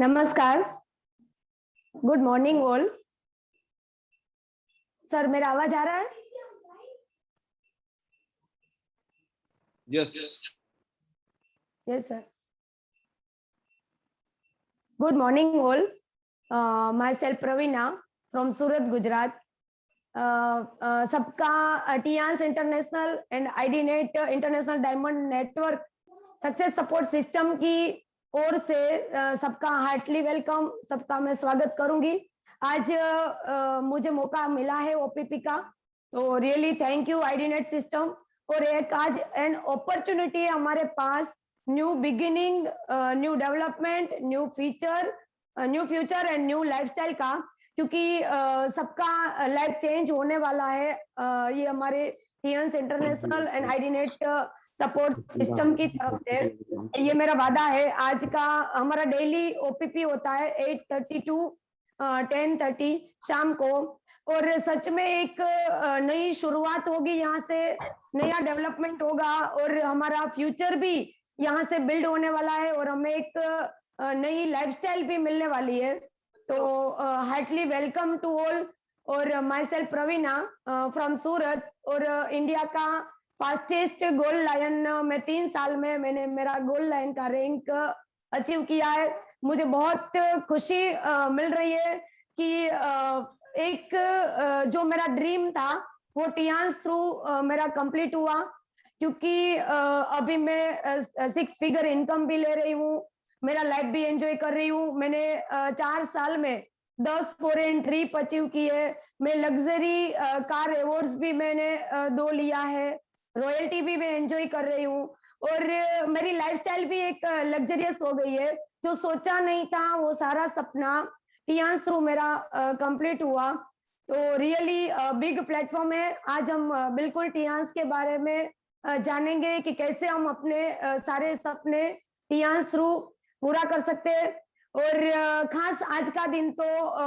नमस्कार, good morning all. Sir मेरा आवाज आ रहा है? Yes yes sir. Good morning all, my self Praveena from Surat Gujarat. सबका Tiens international and IDNet international diamond network success support system की ओर से सबका हार्टली वेलकम, सबका मैं स्वागत करूंगी। आज मुझे मौका मिला है ओपीपी का, तो really thank you IDNet system. और एक आज एन अपॉर्चुनिटी है हमारे पास, new beginning, new development, new future and new lifestyle का, क्योंकि सबका लाइफ चेंज होने वाला है। ये हमारे Tiens international and आईडीनेट support system की तरफ से ये मेरा वादा है। आज का हमारा डेली ओपीपी होता है 8:30 टू 10:30 शाम को, और सच में एक नई शुरुआत होगी, यहाँ से नया डेवलपमेंट होगा और हमारा फ्यूचर भी यहाँ से बिल्ड होने वाला है और हमें एक नई लाइफस्टाइल भी मिलने वाली है। तो हार्टली वेलकम टू ऑल। और माई सेल्फ प्रवीणा फ्रॉम सूरत, और इंडिया का फास्टेस्ट गोल्ड लायन में 3 साल में मैंने मेरा गोल्ड लायन का रैंक अचीव किया है। मुझे बहुत खुशी मिल रही है कि एक जो मेरा ड्रीम था वो टियांस थ्रू मेरा कंप्लीट हुआ, क्योंकि अभी मैं 6 फिगर इनकम भी ले रही हूँ, मेरा लाइफ भी एंजॉय कर रही हूँ। मैंने 4 साल में 10 फॉरेन ट्रिप अचीव की है। मैं लग्जरी कार अवार्ड्स भी मैंने 2 लिया है, रॉयल्टी भी मैं एंजॉय कर रही हूँ, और मेरी लाइफस्टाइल भी एक लग्जरियस हो गई है। जो सोचा नहीं था वो सारा सपना टियांस थ्रू मेरा कंप्लीट हुआ। तो रियली बिग प्लेटफॉर्म है। आज हम बिल्कुल टियांस के बारे में जानेंगे कि कैसे हम अपने सारे सपने टियांस थ्रू पूरा कर सकते हैं। और खास आज का दिन तो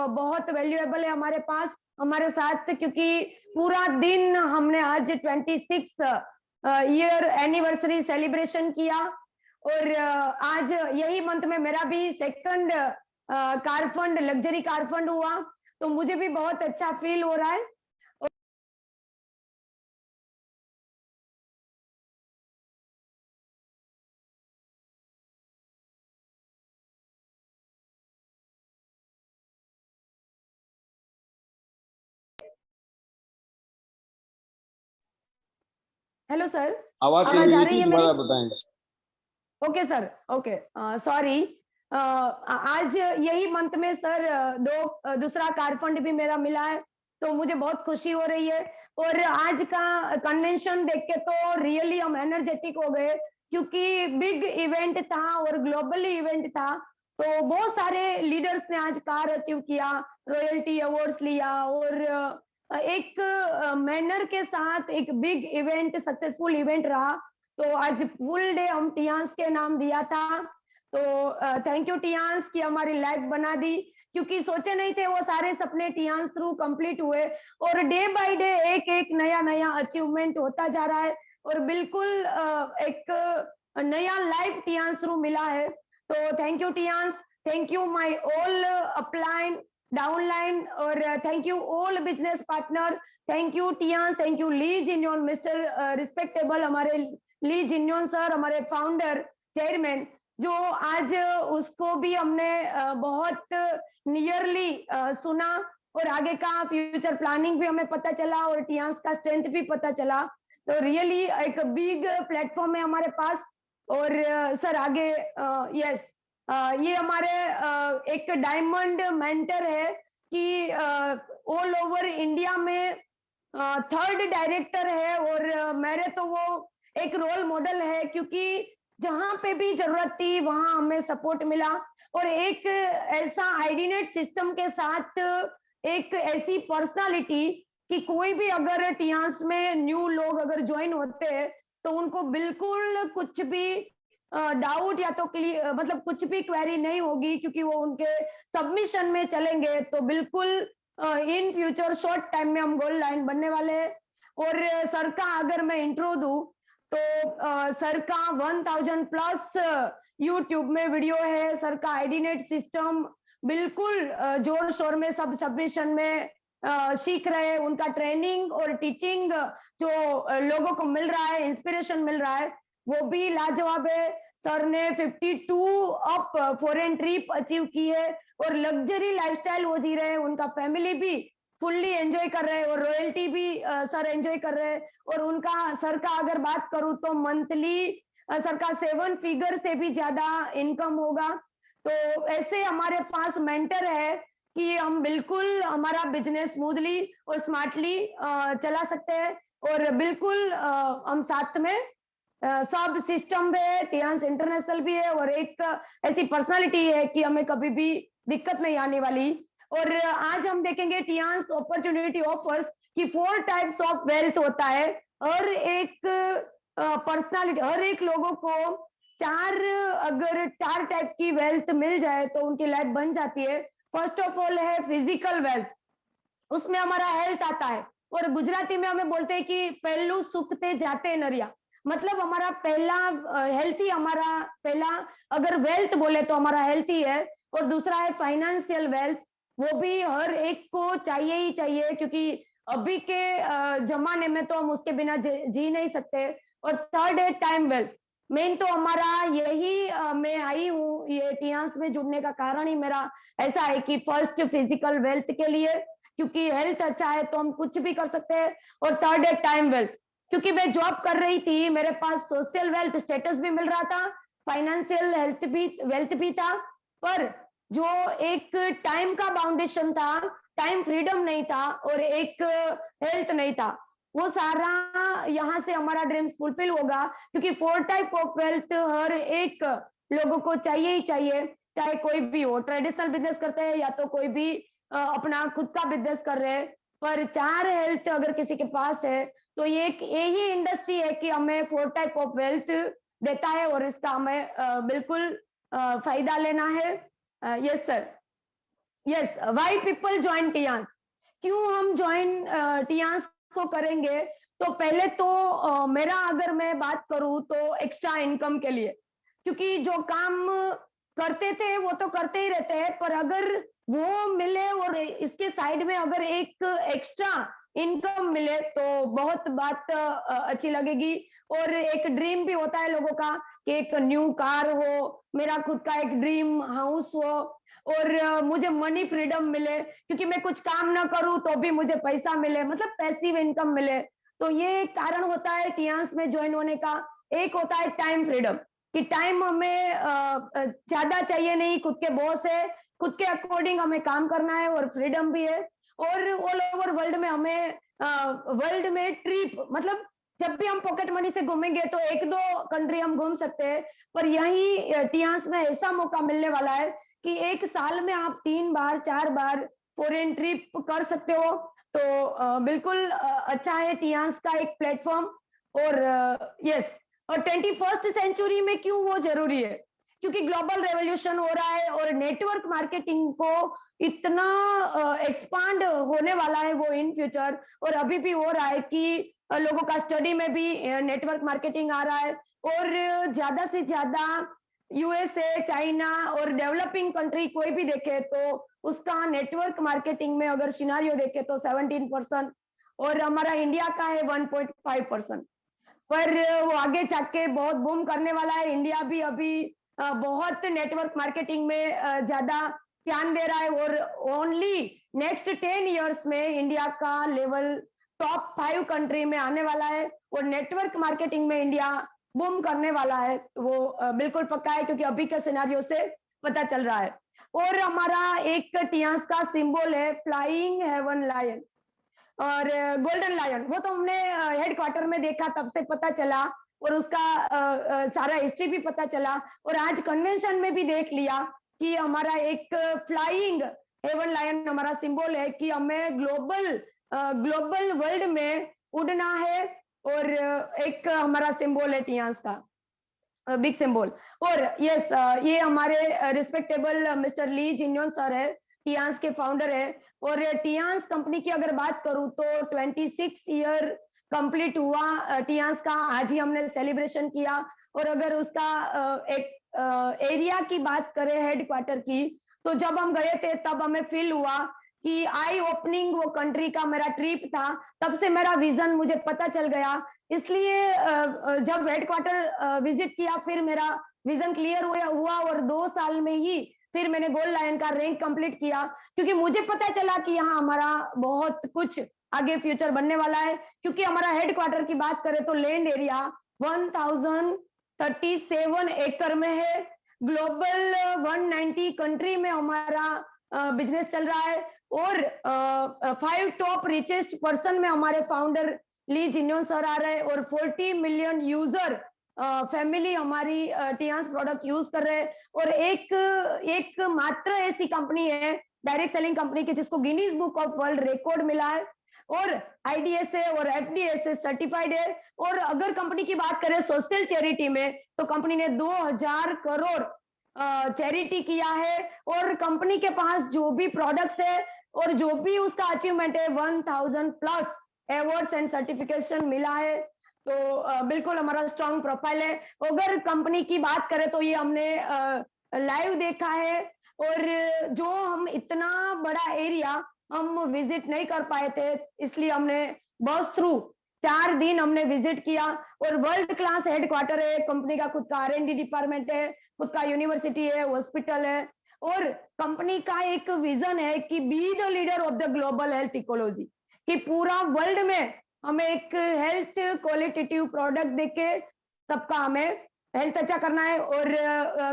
बहुत वैल्यूएबल है हमारे पास, हमारे साथ, क्योंकि पूरा दिन हमने आज 26 ईयर एनिवर्सरी सेलिब्रेशन किया। और आज यही मंथ में मेरा भी second car fund, luxury car fund हुआ, तो मुझे भी बहुत अच्छा फील हो रहा है। हेलो सर, आवाज चली आवाज आ गई रही थी, है मेरी? दोबारा बताएंगे। Okay sir, okay, sorry. आज यही मंथ में सर दूसरा कार फंड भी मेरा मिला है, तो मुझे बहुत खुशी हो रही है। और आज का कन्वेंशन देख के तो रियली हम एनर्जेटिक हो गए, क्योंकि बिग इवेंट था और ग्लोबली इवेंट था। तो बहुत सारे लीडर्स ने आज कार अचीव किया, रॉयल्टी अवार्ड्स लिया, और एक मैनर के साथ एक बिग इवेंट, सक्सेसफुल इवेंट रहा। तो आज फुल डे हम टियांस के नाम दिया था। तो थैंक यू टियांस की हमारी लाइफ बना दी, क्योंकि सोचे नहीं थे वो सारे सपने टियांस थ्रू कंप्लीट हुए, और डे बाय डे एक एक नया नया अचीवमेंट होता जा रहा है, और बिल्कुल एक नया लाइफ टियांस थ्रू मिला है। तो thank you Tiens, thank you my all upline, downline, और thank you all business partner, thank you Tiens, thank you Li Jinyuan, mister respectable हमारे ली जिन्योन सर, हमारे फाउंडर चेयरमैन, जो आज उसको भी हमने बहुत नियरली सुना, और आगे का फ्यूचर प्लानिंग भी हमें पता चला, और टियांस का स्ट्रेंथ भी पता चला। तो रियली एक बिग प्लेटफॉर्म है हमारे पास। और सर आगे यस, ये हमारे एक डायमंड मेंटर है कि ऑल ओवर इंडिया में 3rd डायरेक्टर है, और मेरे तो वो एक रोल मॉडल है, क्योंकि जहां पे भी जरूरत थी वहां हमें सपोर्ट मिला। और एक ऐसा आईडीनेट सिस्टम के साथ एक ऐसी पर्सनालिटी कि कोई भी अगर टियांस में न्यू लोग अगर ज्वाइन होते हैं तो उनको बिल्कुल कुछ भी डाउट या तो मतलब कुछ भी क्वेरी नहीं होगी, क्योंकि वो उनके सबमिशन में चलेंगे तो बिल्कुल इन फ्यूचर शॉर्ट टाइम में हम गोल्ड लाइन बनने वाले हैं। और सर का अगर मैं इंट्रो दूं तो सर का 1000 प्लस यूट्यूब में वीडियो है, सर का आईडीनेट सिस्टम बिल्कुल जोर शोर में सब सबमिशन में सीख रहे हैं, उनका ट्रेनिंग और टीचिंग जो लोगों को मिल रहा है, इंस्पिरेशन मिल रहा है, वो भी लाजवाब है। सर ने 52 अप फॉरेन ट्रिप अचीव की है और लग्जरी लाइफस्टाइल वो जी रहे हैं, उनका फैमिली भी फुल्ली एंजॉय कर रहे हैं और रॉयल्टी भी सर एंजॉय कर रहे हैं। और उनका सर का अगर बात करूं तो मंथली सर का 7 फिगर से भी ज्यादा इनकम होगा। तो ऐसे हमारे पास मेंटर है कि हम बिल्कुल हमारा बिजनेस स्मूथली और स्मार्टली चला सकते हैं और बिल्कुल हम साथ में सब सिस्टम भी है, टियांस इंटरनेशनल भी है और एक ऐसी पर्सनालिटी है कि हमें कभी भी दिक्कत नहीं आने वाली। और आज हम देखेंगे टियांस अपॉर्चुनिटी ऑफर्स कि 4 टाइप्स ऑफ वेल्थ होता है। हर एक पर्सनालिटी, हर एक लोगों को अगर 4 टाइप की वेल्थ मिल जाए तो उनकी लाइफ बन जाती है। फर्स्ट ऑफ ऑल है फिजिकल वेल्थ, उसमें हमारा हेल्थ आता है और गुजराती में हमें बोलते हैं कि पहलू सुखते जाते नरिया, मतलब हमारा पहला हेल्थ ही हमारा पहला, अगर वेल्थ बोले तो हमारा हेल्थ ही है। और दूसरा है फाइनेंशियल वेल्थ, वो भी हर एक को चाहिए ही चाहिए क्योंकि अभी के जमाने में तो हम उसके बिना जी नहीं सकते। और थर्ड है टाइम वेल्थ। मेन तो हमारा यही मैं आई हूँ ये टियांस में जुड़ने का कारण ही मेरा ऐसा है कि फर्स्ट फिजिकल वेल्थ के लिए, क्योंकि हेल्थ अच्छा है तो हम कुछ भी कर सकते हैं। और थर्ड है टाइम वेल्थ, क्योंकि मैं जॉब कर रही थी, मेरे पास सोशल वेल्थ स्टेटस भी मिल रहा था, फाइनेंशियल हेल्थ भी वेल्थ भी था, पर जो एक टाइम का बाउंडेशन था, टाइम फ्रीडम नहीं था और एक हेल्थ नहीं था, वो सारा यहाँ से हमारा ड्रीम्स फुलफिल होगा। क्योंकि 4 टाइप ऑफ वेल्थ हर एक लोगों को चाहिए ही चाहिए, चाहे कोई भी हो, ट्रेडिशनल बिजनेस करते हैं या तो कोई भी अपना खुद का बिजनेस कर रहे हैं, पर 4 हेल्थ अगर किसी के पास है तो ये एक यही इंडस्ट्री है कि हमें 4 टाइप ऑफ वेल्थ देता है और इसका हमें बिल्कुल फायदा लेना है। Yes sir, yes. Why people join Tiens, क्यों हम ज्वाइन टियांस को करेंगे? तो पहले तो मेरा अगर मैं बात करूं तो एक्स्ट्रा इनकम के लिए, क्योंकि जो काम करते थे वो तो करते ही रहते हैं, पर अगर वो मिले और इसके साइड में अगर एक एक्स्ट्रा इनकम मिले तो बहुत बात अच्छी लगेगी। और एक ड्रीम भी होता है लोगों का कि एक न्यू कार हो, मेरा खुद का एक ड्रीम हाउस हो और मुझे मनी फ्रीडम मिले, क्योंकि मैं कुछ काम ना करूं तो भी मुझे पैसा मिले, मतलब पैसिव इनकम मिले। तो ये कारण होता है टियांस में ज्वाइन होने का। एक होता है टाइम फ्रीडम, कि टाइम हमें ज्यादा चाहिए नहीं, खुद के बॉस है, खुद के अकॉर्डिंग हमें काम करना है और फ्रीडम भी है। और ऑल ओवर वर्ल्ड में हमें वर्ल्ड में ट्रिप, मतलब जब भी हम पॉकेट मनी से घूमेंगे तो 1-2 कंट्री हम घूम सकते हैं, पर यही टियांस में ऐसा मौका मिलने वाला है कि एक साल में आप 3 बार 4 बार फॉरेन ट्रिप कर सकते हो। तो बिल्कुल अच्छा है टियांस का एक प्लेटफॉर्म। और यस, और 21st सेंचुरी में क्यों वो जरूरी है, क्योंकि ग्लोबल रेवोल्यूशन हो रहा है और नेटवर्क मार्केटिंग को इतना एक्सपांड होने वाला है वो इन फ्यूचर, और अभी भी हो रहा है कि लोगों का स्टडी में भी नेटवर्क मार्केटिंग आ रहा है। और ज्यादा से ज्यादा यूएसए, चाइना और डेवलपिंग कंट्री कोई भी देखे तो उसका नेटवर्क मार्केटिंग में अगर सिनारियो देखे तो 17% और हमारा इंडिया का है 1.5%। पर वो आगे जाके बहुत बूम करने वाला है। इंडिया भी अभी बहुत नेटवर्क मार्केटिंग में ज्यादा ध्यान दे रहा है और ओनली नेक्स्ट 10 इयर्स में इंडिया का लेवल टॉप 5 कंट्री में आने वाला है और नेटवर्क मार्केटिंग में इंडिया बूम करने वाला है। वो बिल्कुल पक्का है, क्योंकि अभी के सिनेरियो से पता चल रहा है। और हमारा एक टियांस का सिंबल है फ्लाइंग हेवन लायन और गोल्डन लायन, वो तो हमने हेडक्वार्टर में देखा तब से पता चला और उसका सारा हिस्ट्री भी पता चला, और आज कन्वेंशन में भी देख लिया कि हमारा एक फ्लाइंग हेवन लायन हमारा सिंबल है कि हमें ग्लोबल वर्ल्ड में उड़ना है। और एक हमारा सिंबल है टियांस का बिग सिंबल। और यस, ये हमारे रिस्पेक्टेबल मिस्टर ली जिन्योन सर है, टियांस के फाउंडर है। और टियांस कंपनी की अगर बात करूं तो 26 ईयर कंप्लीट हुआ टियांस का, आज ही हमने सेलिब्रेशन किया। और अगर उसका एक एरिया की बात करें हेडक्वार्टर की, तो जब हम गए थे तब हमें फील हुआ कि आई ओपनिंग वो कंट्री का मेरा ट्रिप था, तब से मेरा विजन मुझे पता चल गया। इसलिए जब हेडक्वार्टर विजिट किया फिर मेरा विजन क्लियर हुआ और 2 साल में ही फिर मैंने गोल्ड लायन का रैंक कंप्लीट किया, क्योंकि मुझे पता चला कि यहाँ हमारा बहुत कुछ आगे फ्यूचर बनने वाला है। क्योंकि हमारा हेडक्वार्टर की बात करें तो लैंड एरिया 1037 एकड़ में है। ग्लोबल 190 कंट्री में हमारा बिजनेस चल रहा है और 5 टॉप रिचेस्ट पर्सन में हमारे फाउंडर ली जिन्योन सर आ रहे हैं और 40 मिलियन यूजर फैमिली हमारी टियांस प्रोडक्ट यूज कर रहे हैं। और एक मात्र ऐसी कंपनी है डायरेक्ट सेलिंग कंपनी की जिसको Guinness book of world record मिला है और आईडीएसए और एफडीएसए सर्टिफाइड है। और अगर कंपनी की बात करें सोशल चैरिटी में, तो कंपनी ने 2000 करोड़ चैरिटी किया है। और कंपनी के पास जो भी प्रोडक्ट्स है और जो भी उसका अचीवमेंट है, 1000 प्लस अवार्ड्स एंड सर्टिफिकेशन मिला है। तो बिल्कुल हमारा स्ट्रॉन्ग प्रोफाइल है। अगर कंपनी की बात करें तो ये हमने लाइव देखा है और जो हम इतना बड़ा एरिया हम विजिट नहीं कर पाए थे, इसलिए हमने बस थ्रू 4 दिन हमने विजिट किया। और वर्ल्ड क्लास हेडक्वार्टर है, कंपनी का खुद का R&D डिपार्टमेंट है, खुद का यूनिवर्सिटी है, हॉस्पिटल है। और कंपनी का एक विजन है कि be the leader of the global health ecology, कि पूरा वर्ल्ड में हमें एक हेल्थ क्वालिटेटिव प्रोडक्ट देके सबका हमें हेल्थ अच्छा करना है। और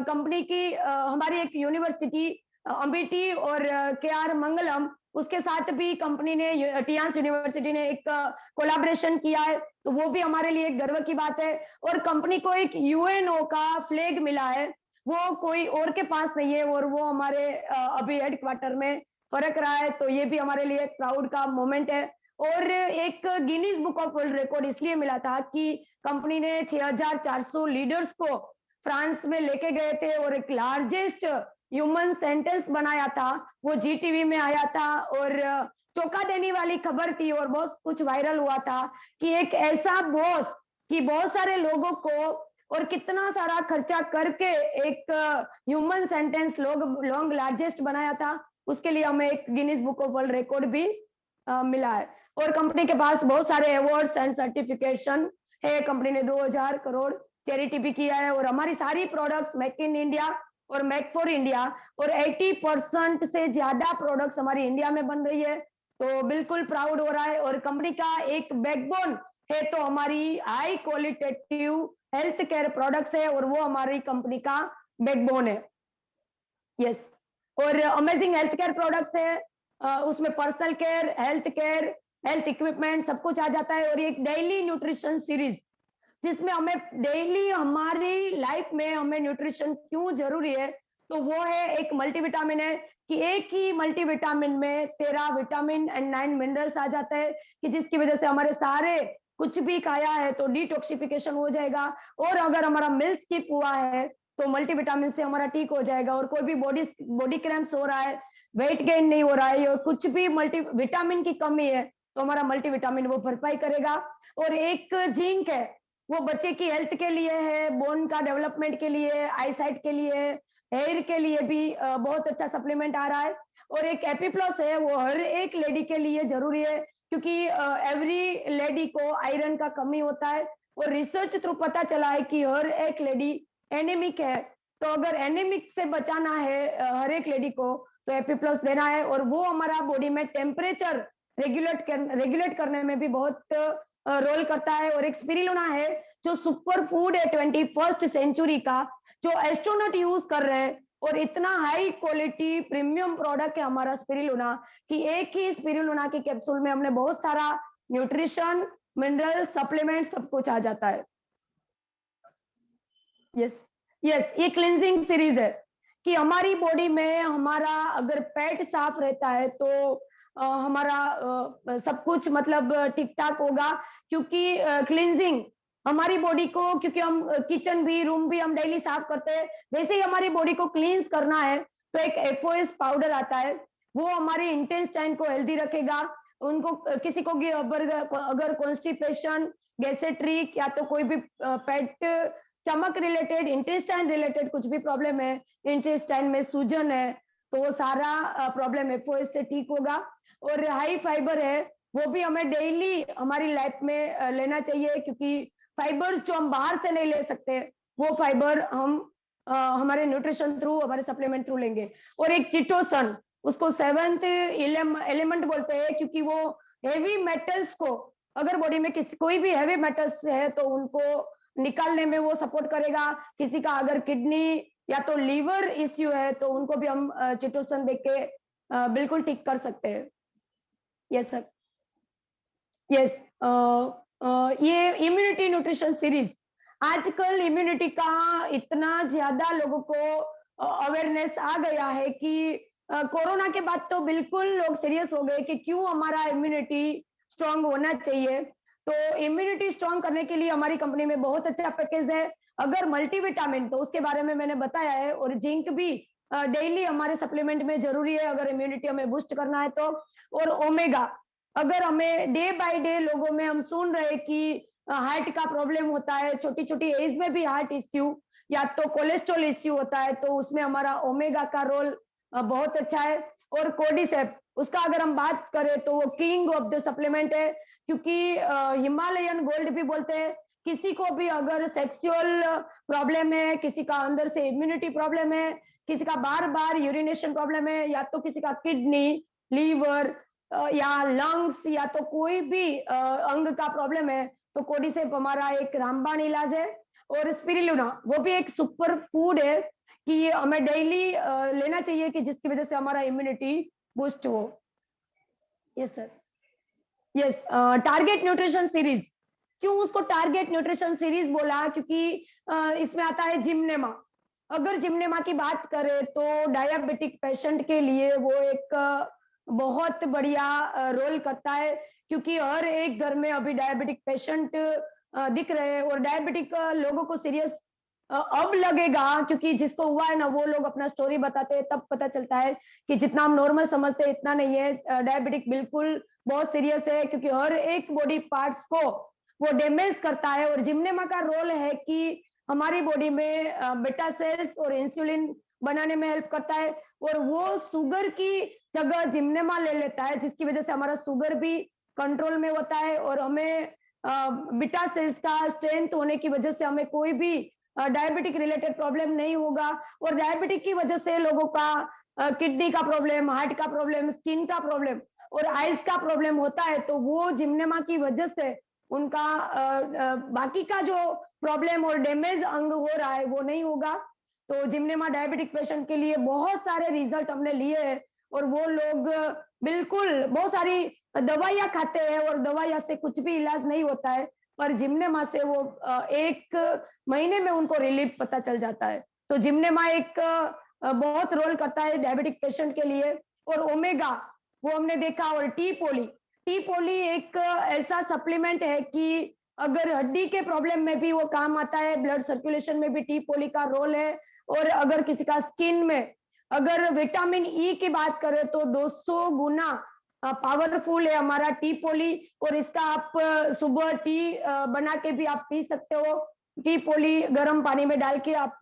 कंपनी की हमारी एक यूनिवर्सिटी अमिटी और KR मंगलम, उसके साथ भी कंपनी ने टियांस यूनिवर्सिटी ने एक कोलैबोरेशन किया है, तो वो भी हमारे लिए एक गर्व की बात है। और कंपनी को एक UNO का फ्लैग मिला है, वो कोई और के पास नहीं है और वो हमारे अभी हेडक्वार्टर में फर्क रहा है, तो ये भी हमारे लिए एक प्राउड का मोमेंट है। और एक Guinness book of world record इसलिए मिला था कि कंपनी ने 6400 लीडर्स को फ्रांस में लेके गए थे और एक लार्जेस्ट ह्यूमन सेंटेंस बनाया था, वो GTV में आया था। और चौंका देने वाली खबर थी और बहुत कुछ वायरल हुआ था कि एक ऐसा बॉस कि बहुत सारे लोगों को और कितना सारा खर्चा करके एक ह्यूमन सेंटेंस लॉन्ग लार्जेस्ट बनाया था, उसके लिए हमें एक Guinness book of world record भी मिला है। और कंपनी के पास बहुत सारे अवार्ड्स एंड सर्टिफिकेशन है। कंपनी ने 2000 करोड़ चैरिटी भी किया है और हमारी सारी प्रोडक्ट्स मेक इन इंडिया और मेक फॉर इंडिया, और 80% से ज्यादा प्रोडक्ट्स हमारी इंडिया में बन रही है, तो बिल्कुल प्राउड हो रहा है। और कंपनी का एक बैकबोन है तो हमारी high qualitative health care products है और वो हमारी कंपनी का बैकबोन है। यस, और अमेजिंग हेल्थ केयर प्रोडक्ट्स है, उसमें पर्सनल केयर, हेल्थ इक्विपमेंट सब कुछ आ जाता है। और एक डेली न्यूट्रिशन सीरीज जिसमें हमें डेली हमारी लाइफ में हमें न्यूट्रिशन क्यों जरूरी है, तो वो है एक मल्टीविटामिन है कि एक ही मल्टीविटामिन में 13 विटामिन एंड 9 मिनरल्स आ जाते हैं, कि जिसकी वजह से हमारे सारे कुछ भी खाया है तो डिटॉक्सिफिकेशन हो जाएगा। और अगर हमारा मिल्क स्किप हुआ है तो मल्टीविटामिन से हमारा ठीक हो जाएगा। और कोई भी बॉडी क्रैम्प्स हो रहा है, वेट गेन नहीं हो रहा है, या कुछ भी मल्टीविटामिन की कमी है, तो हमारा मल्टीविटामिन वो भरपाई करेगा। और एक जिंक है, वो बच्चे की हेल्थ के लिए है, बोन का डेवलपमेंट के लिए, आईसाइट के लिए, हेयर के लिए भी बहुत अच्छा सप्लीमेंट आ रहा है। और एक एपीप्लस है, वो हर एक लेडी के लिए जरूरी है, क्योंकि एवरी लेडी को आयरन का कमी होता है। और रिसर्च थ्रू पता चला है कि हर एक लेडी एनीमिक है, तो अगर एनीमिक से बचाना है हर एक लेडी को, तो एपीप्लस देना है। और वो हमारा बॉडी में टेम्परेचर रेगुलेट करने में भी बहुत रोल करता है। और एक स्पिरुलिना है जो सुपर फूड है 21st सेंचुरी का, जो एस्ट्रोनॉट यूज कर रहे हैं, और इतना हाई क्वालिटी प्रीमियम प्रोडक्ट है हमारा स्पिरुलिना, कि एक ही स्पिरुलिना की कैप्सूल में हमने बहुत सारा न्यूट्रिशन, मिनरल, सप्लीमेंट सब कुछ आ जाता है। यस, ये क्लींजिंग सीरीज है कि हमारी बॉडी में हमारा अगर पेट साफ रहता है तो हमारा सब कुछ मतलब ठीक ठाक होगा, क्योंकि क्लींजिंग हमारी बॉडी को, क्योंकि हम किचन भी, रूम भी हम डेली साफ करते हैं, वैसे ही हमारी बॉडी को क्लींस करना है तो एक FOS पाउडर आता है, वो हमारी इंटेस्टाइन को हेल्दी रखेगा। उनको किसी को अगर कॉन्स्टिपेशन, गैसेट्रिक या तो कोई भी पेट स्टमक रिलेटेड, इंटेस्टाइन रिलेटेड कुछ भी प्रॉब्लम है, इंटेस्टाइन में सूजन है, तो वो सारा प्रॉब्लम एफओएस से ठीक होगा। और हाई फाइबर है, वो भी हमें डेली हमारी लाइफ में लेना चाहिए, क्योंकि फाइबर्स जो हम बाहर से नहीं ले सकते, वो फाइबर हम हमारे न्यूट्रिशन थ्रू, हमारे सप्लीमेंट थ्रू लेंगे। और एक चिटोसन, उसको सेवंथ एलिमेंट बोलते हैं, क्योंकि वो हेवी मेटल्स को, अगर बॉडी में किसी कोई भी हेवी मेटल्स है तो उनको निकालने में वो सपोर्ट करेगा। किसी का अगर किडनी या तो लीवर इश्यू है तो उनको भी हम चिटोसन देख के बिल्कुल ठीक कर सकते हैं। Yes sir, yes. ये इम्यूनिटी न्यूट्रिशन सीरीज, आजकल इम्यूनिटी का इतना ज्यादा लोगों को अवेयरनेस आ गया है कि कोरोना के बाद तो बिल्कुल लोग सीरियस हो गए कि क्यों हमारा इम्यूनिटी स्ट्रांग होना चाहिए। तो इम्यूनिटी स्ट्रांग करने के लिए हमारी कंपनी में बहुत अच्छा पैकेज है। अगर मल्टीविटामिन, तो उसके बारे में मैंने बताया है, और जिंक भी डेली हमारे सप्लीमेंट में जरूरी है अगर इम्यूनिटी हमें बूस्ट करना है तो। और ओमेगा, अगर हमें डे बाय डे लोगों में हम सुन रहे कि हार्ट का प्रॉब्लम होता है, छोटी छोटी एज में भी हार्ट इश्यू या तो कोलेस्ट्रॉल इश्यू होता है, तो उसमें हमारा ओमेगा का रोल बहुत अच्छा है। और कोडिसेप, उसका अगर हम बात करें तो वो किंग ऑफ द सप्लीमेंट है, क्योंकि हिमालयन गोल्ड भी बोलते हैं। किसी को भी अगर सेक्सुअल प्रॉब्लम है, किसी का अंदर से इम्यूनिटी प्रॉब्लम है, किसी का बार बार यूरिनेशन प्रॉब्लम है, या तो किसी का किडनी, लीवर या लंग्स या तो कोई भी अंग का प्रॉब्लम है, तो कोडिसेप हमारा एक रामबाण इलाज है। और स्पिरुलिना, वो भी एक सुपर फूड है कि हमें डेली लेना चाहिए, कि जिसकी वजह से हमारा इम्यूनिटी बूस्ट हो। Yes sir, yes. Target nutrition series, क्यों उसको टारगेट न्यूट्रिशन सीरीज बोला, क्योंकि इसमें आता है जिम्नेमा। अगर जिम्नेमा की बात करें तो डायबिटिक पेशेंट के लिए वो एक बहुत बढ़िया रोल करता है, क्योंकि हर एक घर में अभी डायबिटिक पेशेंट दिख रहे हैं। और डायबिटिक लोगों को सीरियस अब लगेगा, क्योंकि जिसको हुआ है ना वो लोग अपना स्टोरी बताते हैं, तब पता चलता है कि जितना हम नॉर्मल समझते हैं इतना नहीं है। डायबिटिक बिल्कुल बहुत सीरियस है, क्योंकि हर एक बॉडी पार्ट्स को वो डैमेज करता है। और जिम्नेमा का रोल है कि हमारी बॉडी में बेटा सेल्स और इंसुलिन बनाने में हेल्प करता है, और वो शुगर की जगह जिम्नेमा ले लेता है, जिसकी वजह से हमारा शुगर भी कंट्रोल में होता है। और हमें बीटा सेल्स का स्ट्रेंथ होने की वजह से हमें कोई भी डायबिटिक रिलेटेड प्रॉब्लम नहीं होगा। और डायबिटिक की वजह से लोगों का किडनी का प्रॉब्लम, हार्ट का प्रॉब्लम, स्किन का प्रॉब्लम और आइज का प्रॉब्लम होता है, तो वो जिम्नेमा की वजह से उनका बाकी का जो प्रॉब्लम और डैमेज अंग हो रहा है वो नहीं होगा। तो जिम्नेमा डायबिटिक पेशेंट के लिए बहुत सारे रिजल्ट हमने लिए हैं, और वो लोग बिल्कुल बहुत सारी दवाइयां खाते हैं और दवाइयां से कुछ भी इलाज नहीं होता है, पर जिम्नेमा से वो 1 महीने में उनको रिलीफ पता चल जाता है। तो जिम्नेमा एक बहुत रोल करता है डायबिटिक पेशेंट के लिए। और ओमेगा, वो हमने देखा। और टी पोली एक ऐसा सप्लीमेंट है कि अगर हड्डी के प्रॉब्लम में भी वो काम आता है, ब्लड सर्कुलेशन में भी टी पोली का रोल है। और अगर किसी का स्किन में, अगर विटामिन ई की बात करें तो 200 गुना पावरफुल है हमारा टी पोली। और इसका आप सुबह टी बना के भी आप पी सकते हो। टी पोली गर्म पानी में डाल के आप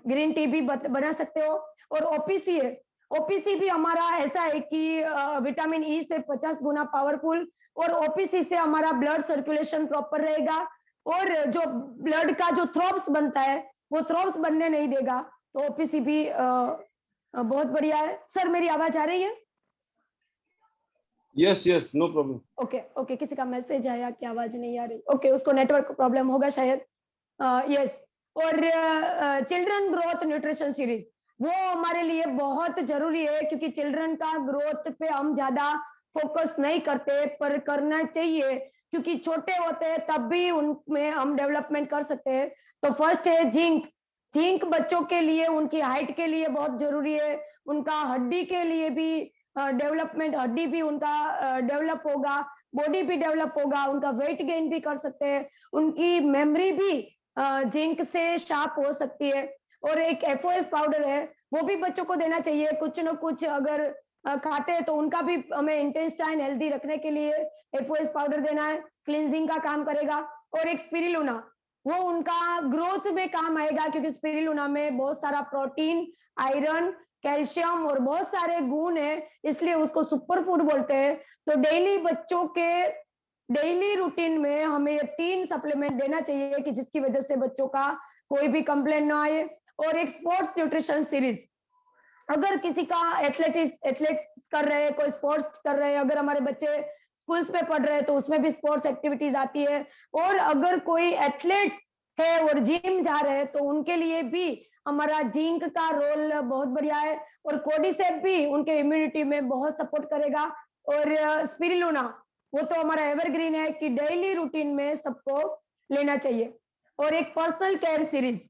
ग्रीन टी भी बना सकते हो। और ओपीसी है, ओपीसी भी हमारा ऐसा है कि विटामिन ई से 50 गुना पावरफुल, और ओपीसी से हमारा ब्लड सर्कुलेशन प्रॉपर रहेगा, और जो ब्लड का जो थ्रोब्स बनता है वो थ्रोब्स बनने नहीं देगा। तो ओपीसी भी बहुत बढ़िया है। सर मेरी आवाज आ रही है? Yes, yes, no problem. Okay okay, किसी का मैसेज आया कि आवाज नहीं आ रही। ओके, उसको नेटवर्क प्रॉब्लम होगा शायद। यस। और चिल्ड्रन ग्रोथ न्यूट्रिशन सीरीज, वो हमारे लिए बहुत जरूरी है, क्योंकि चिल्ड्रन का ग्रोथ पे हम ज्यादा फोकस नहीं करते, पर करना चाहिए, क्योंकि छोटे होते हैं तब भी उनमें हम डेवलपमेंट कर सकते हैं। तो फर्स्ट है जिंक। जिंक बच्चों के लिए, उनकी हाइट के लिए बहुत जरूरी है, उनका हड्डी के लिए भी डेवलपमेंट, हड्डी भी उनका डेवलप होगा, बॉडी भी डेवलप होगा, उनका वेट गेन भी कर सकते हैं, उनकी मेमोरी भी जिंक से शार्प हो सकती है। और एक एफओएस पाउडर है, वो भी बच्चों को देना चाहिए कुछ न कुछ। अगर खाते हैं तो उनका भी हमें इंटेस्टाइन हेल्दी रखने के लिए एफओएस पाउडर देना है, क्लींजिंग का काम करेगा। और एक स्पिरुलिना, वो उनका ग्रोथ में काम आएगा क्योंकि स्पिरुलिना में बहुत सारा प्रोटीन, आयरन, कैल्शियम और बहुत सारे गुण है, इसलिए उसको सुपर फूड बोलते हैं। तो डेली बच्चों के डेली रूटीन में हमें ये 3 सप्लीमेंट देना चाहिए कि जिसकी वजह से बच्चों का कोई भी कंप्लेंट ना आए। और एक स्पोर्ट्स न्यूट्रिशन सीरीज, अगर किसी का एथलेट कर रहे हैं, कोई स्पोर्ट्स कर रहे हैं, अगर हमारे बच्चे स्कूल्स में पढ़ रहे हैं तो उसमें भी स्पोर्ट्स एक्टिविटीज आती है। और अगर कोई एथलेट है और जिम जा रहे हैं तो उनके लिए भी हमारा जिंक का रोल बहुत बढ़िया है। और कोर्डिसेप भी उनके इम्यूनिटी में बहुत सपोर्ट करेगा। और स्पिरुलिना, वो तो हमारा एवरग्रीन है कि डेली रूटीन में सबको लेना चाहिए। और एक personal care series,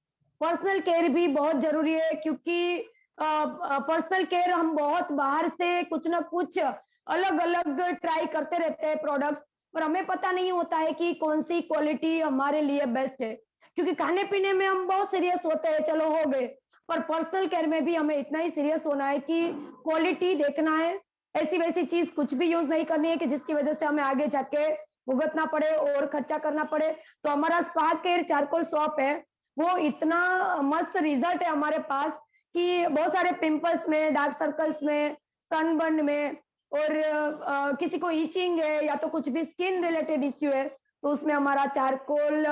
personal care भी बहुत जरूरी है क्योंकि पर्सनल केयर हम बहुत बाहर से कुछ ना कुछ अलग अलग ट्राई करते रहते हैं प्रोडक्ट्स, पर हमें पता नहीं होता है कि कौन सी क्वालिटी हमारे लिए बेस्ट है। क्योंकि खाने पीने में हम बहुत सीरियस होते हैं, चलो हो गए, पर पर्सनल केयर में भी हमें इतना ही सीरियस होना है कि क्वालिटी देखना है। ऐसी वैसी चीज कुछ भी यूज नहीं करनी है कि जिसकी वजह से हमें आगे जाके भुगतना पड़े और खर्चा करना पड़े। तो हमारा स्पा केयर चारकोल सोप है, वो इतना मस्त रिजल्ट है हमारे पास कि बहुत सारे पिंपल्स में, डार्क सर्कल्स में, सनबर्न में, और किसी को ईचिंग है या तो कुछ भी स्किन रिलेटेड इश्यू है तो उसमें हमारा चारकोल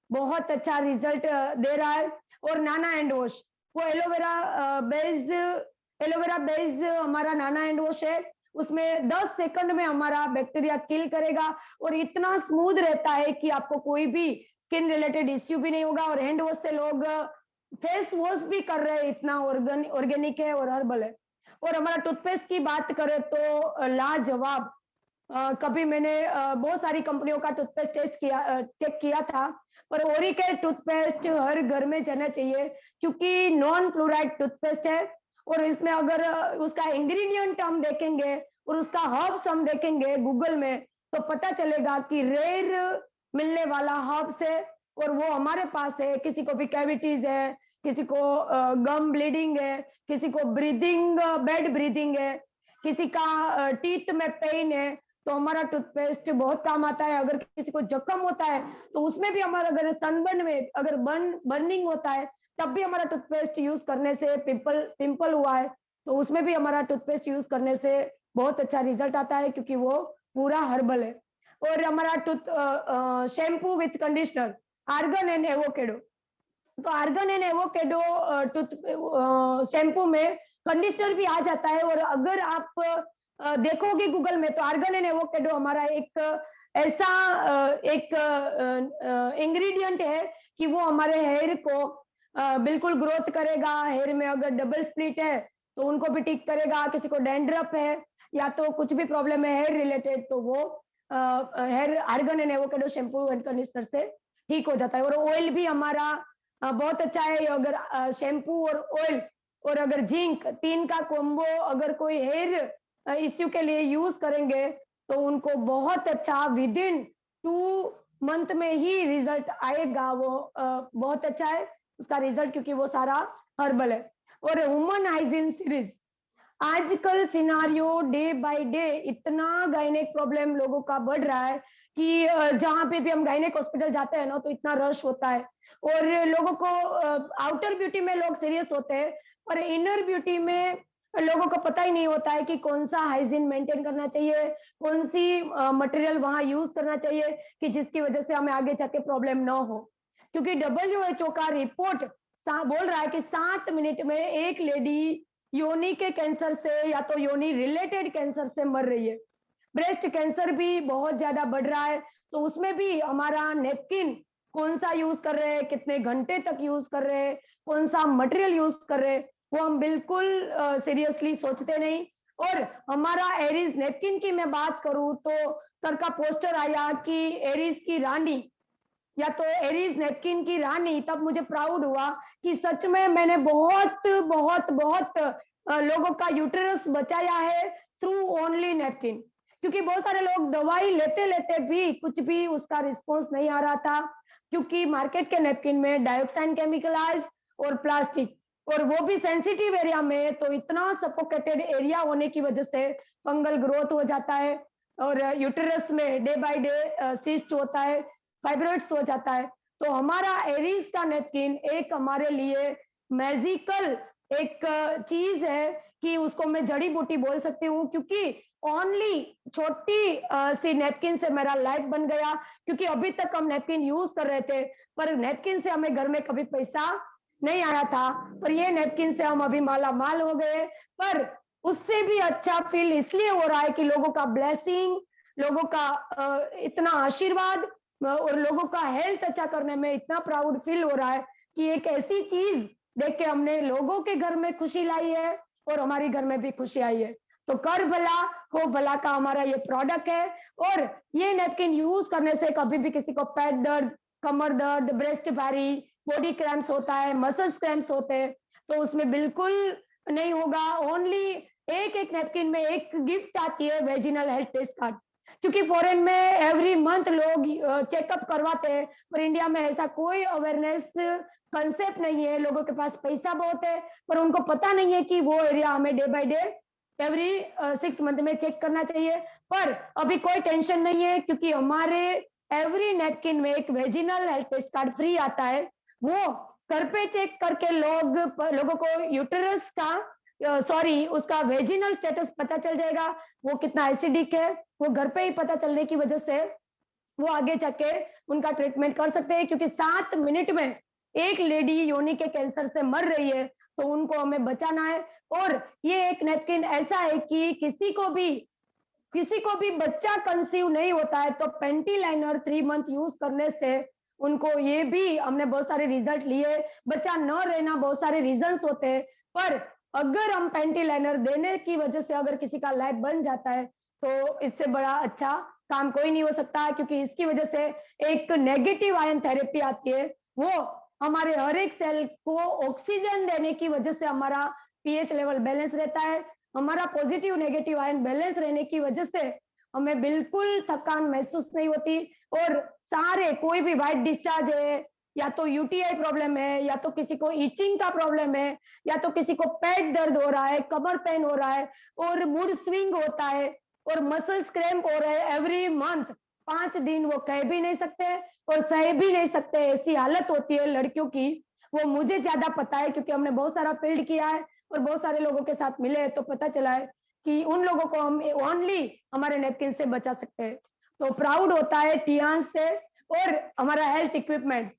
बहुत अच्छा रिजल्ट दे रहा है। और नाना हैंड वॉश, वो एलोवेरा बेस्ड हमारा नाना हैंड वॉश है, उसमें 10 सेकंड में हमारा बैक्टीरिया किल करेगा और इतना स्मूथ रहता है कि आपको कोई भी स्किन रिलेटेड इश्यू भी नहीं होगा। और हैंड वॉश से लोग फेस वॉश भी कर रहे हैं, इतना ऑर्गेनिक है और हर्बल है। और हमारा टूथपेस्ट की बात करें तो लाजवाब, कभी मैंने बहुत सारी कंपनियों का टूथपेस्ट चेक किया था, पर ओरिकेयर टूथपेस्ट हर घर में जाना चाहिए क्योंकि नॉन फ्लोराइड टूथपेस्ट है। और इसमें अगर उसका इंग्रेडिएंट हम देखेंगे और उसका हर्ब्स हम देखेंगे गूगल में तो पता चलेगा कि रेयर मिलने वाला हर्ब्स है और वो हमारे पास है। किसी को भी कैविटीज है, किसी को गम ब्लीडिंग है, किसी को ब्रीदिंग बैड ब्रीदिंग है, किसी का टीथ में पेन है, तो हमारा टूथपेस्ट बहुत काम आता है। अगर किसी को जख्म होता है तो उसमें भी हमारा, अगर सनबर्न में अगर बर्निंग होता है तब भी हमारा टूथपेस्ट यूज करने से, पिंपल हुआ है तो उसमें भी हमारा टूथपेस्ट यूज करने से बहुत अच्छा रिजल्ट आता है क्योंकि वो पूरा हर्बल है। और हमारा shampoo with conditioner argan and avocado, तो argan and avocado tooth shampoo में कंडीशनर भी आ जाता है। और अगर आप देखोगे गूगल में तो आर्गन एंड एवोकेडो हमारा एक ऐसा एक इंग्रेडिएंट है कि वो हमारे हेयर को बिल्कुल ग्रोथ करेगा। हेयर में अगर डबल स्प्लिट है तो उनको भी ठीक करेगा, किसी को डैंड्रफ है या तो कुछ भी प्रॉब्लम है हेयर रिलेटेड तो वो hair argan and avocado shampoo and conditioner से ठीक हो जाता है। और ऑयल भी हमारा बहुत अच्छा है। अगर शैम्पू और ऑयल और अगर जिंक, 3 का कॉम्बो अगर कोई हेयर इश्यू के लिए यूज करेंगे तो उनको बहुत अच्छा विद इन 2 मंथ में ही रिजल्ट आएगा। वो बहुत अच्छा है उसका रिजल्ट क्योंकि वो सारा हर्बल है। और ह्यूमन हाइजीन सीरीज, आजकल सिनारियो डे बाय डे इतना गायनेक प्रॉब्लम लोगों का बढ़ रहा है कि जहां पे भी हम गायनेक हॉस्पिटल जाते हैं ना तो इतना रश होता है और लोगों को आउटर ब्यूटी में लोग सीरियस होते हैं और इनर ब्यूटी में लोगों को पता ही नहीं होता है कि कौन सा हाइजीन मेंटेन करना चाहिए, कौन सी मटेरियल वहां यूज करना चाहिए कि जिसकी वजह से हमें आगे जाके प्रॉब्लम ना हो। क्योंकि WHO का रिपोर्ट बोल रहा है कि 7 मिनट में एक लेडी योनि के कैंसर से या तो योनि रिलेटेड कैंसर से मर रही है। ब्रेस्ट कैंसर भी बहुत ज्यादा बढ़ रहा है तो उसमें भी हमारा नेपकिन कौन सा यूज कर रहे हैं, कितने घंटे तक यूज कर रहे हैं, कौन सा मटेरियल यूज कर रहे हैं, वो हम बिल्कुल सीरियसली सोचते नहीं। और हमारा एरीज नेपकिन की मैं बात करूं तो सर का पोस्टर आया कि एरीज की रानी या तो एरीज नेपकिन की रानी, तब मुझे प्राउड हुआ कि सच में मैंने बहुत बहुत बहुत लोगों का यूटेरस बचाया है थ्रू ओनली नेपकिन। क्योंकि बहुत सारे लोग दवाई लेते लेते भी कुछ भी उसका रिस्पॉन्स नहीं आ रहा था क्योंकि मार्केट के नेपकिन में डाइऑक्साइन केमिकलाइज और प्लास्टिक और वो भी सेंसिटिव एरिया में, तो इतना सफोकेटेड एरिया होने की वजह से फंगल ग्रोथ हो जाता है और यूटेरस में डे बाय डे सिस्ट होता है, फाइब्रॉइड्स हो जाता है। तो हमारा एरीज का नैपकिन एक हमारे लिए मैजिकल एक चीज है कि उसको मैं जड़ी बूटी बोल सकती हूँ, क्योंकि ओनली छोटी सी नैपकिन से मेरा लाइफ बन गया। क्योंकि अभी तक हम नैपकिन यूज कर रहे थे, पर नैपकिन से हमें घर में कभी पैसा नहीं आया था, पर ये नैपकिन से हम अभी माला माल हो गए। पर उससे भी अच्छा फील इसलिए हो रहा है कि लोगों का ब्लेसिंग, लोगों का इतना आशीर्वाद और लोगों का हेल्थ अच्छा करने में इतना प्राउड फील हो रहा है कि एक ऐसी चीज देख के हमने लोगों के घर में खुशी लाई है और हमारे घर में भी खुशी आई है। तो कर भला हो भला का हमारा ये प्रोडक्ट है। और ये नैपकिन यूज करने से कभी भी किसी को पेट दर्द, कमर दर्द, ब्रेस्ट भारी, बॉडी क्रैम्प्स होता है, मसल्स क्रैम्प्स होते हैं, तो उसमें बिल्कुल नहीं होगा। ओनली एक एक नैपकिन में एक गिफ्ट आती है, वेजिनल हेल्थ टेस्ट कार्ड। क्योंकि फॉरेन में एवरी मंथ लोग चेकअप करवाते हैं, पर इंडिया में ऐसा कोई अवेयरनेस कंसेप्ट नहीं है। लोगों के पास पैसा बहुत है, पर उनको पता नहीं है कि वो एरिया हमें day by day every 6 month में चेक करना चाहिए। पर अभी कोई टेंशन नहीं है, क्योंकि हमारे एवरी नैपकिन में एक vaginal health test card free आता है। वो घर पे चेक करके लोगों को यूटेरस का सॉरी उसका वेजिनल स्टेटस पता चल जाएगा, वो कितना एसिडिक है, वो घर पे ही पता चलने की वजह से वो आगे जाके उनका ट्रीटमेंट कर सकते हैं। क्योंकि 7 मिनट में एक लेडी योनि के कैंसर से मर रही है, तो उनको हमें बचाना है। और ये एक नैपकिन ऐसा है कि किसी को भी बच्चा कंसीव नहीं होता है, तो पेंटी लाइनर 3 मंथ यूज करने से उनको ये भी हमने बहुत सारे रिजल्ट लिए। बच्चा न रहना बहुत सारे रीजंस होते हैं, पर अगर हम पेंटी लाइनर देने की वजह से अगर किसी का लाइफ बन जाता है, तो इससे बड़ा अच्छा काम कोई नहीं हो सकता। क्योंकि इसकी वजह से एक नेगेटिव आयन थेरेपी आती है, वो हमारे हर एक सेल को ऑक्सीजन देने की वजह से हमारा पीएच लेवल बैलेंस रहता है। हमारा पॉजिटिव नेगेटिव आयन बैलेंस रहने की वजह से हमें बिल्कुल थकान महसूस नहीं होती। और सारे कोई भी वाइट डिस्चार्ज है, या तो यूटीआई प्रॉब्लम है, या तो किसी को इचिंग का प्रॉब्लम है, या तो किसी को पेट दर्द हो रहा है, कमर पेन हो रहा है, और मूड स्विंग होता है, और मसल्स क्रैम्प हो रहे हैं एवरी मंथ, 5 दिन वो कह भी नहीं सकते और सह भी नहीं सकते, ऐसी हालत होती है लड़कियों की। वो मुझे ज्यादा पता है, क्योंकि हमने बहुत सारा फील्ड किया है और बहुत सारे लोगों के साथ मिले, तो पता चला है कि उन लोगों को हम ओनली हमारे नैपकिन से बचा सकते हैं। तो प्राउड होता है टियान से। और हमारा health equipment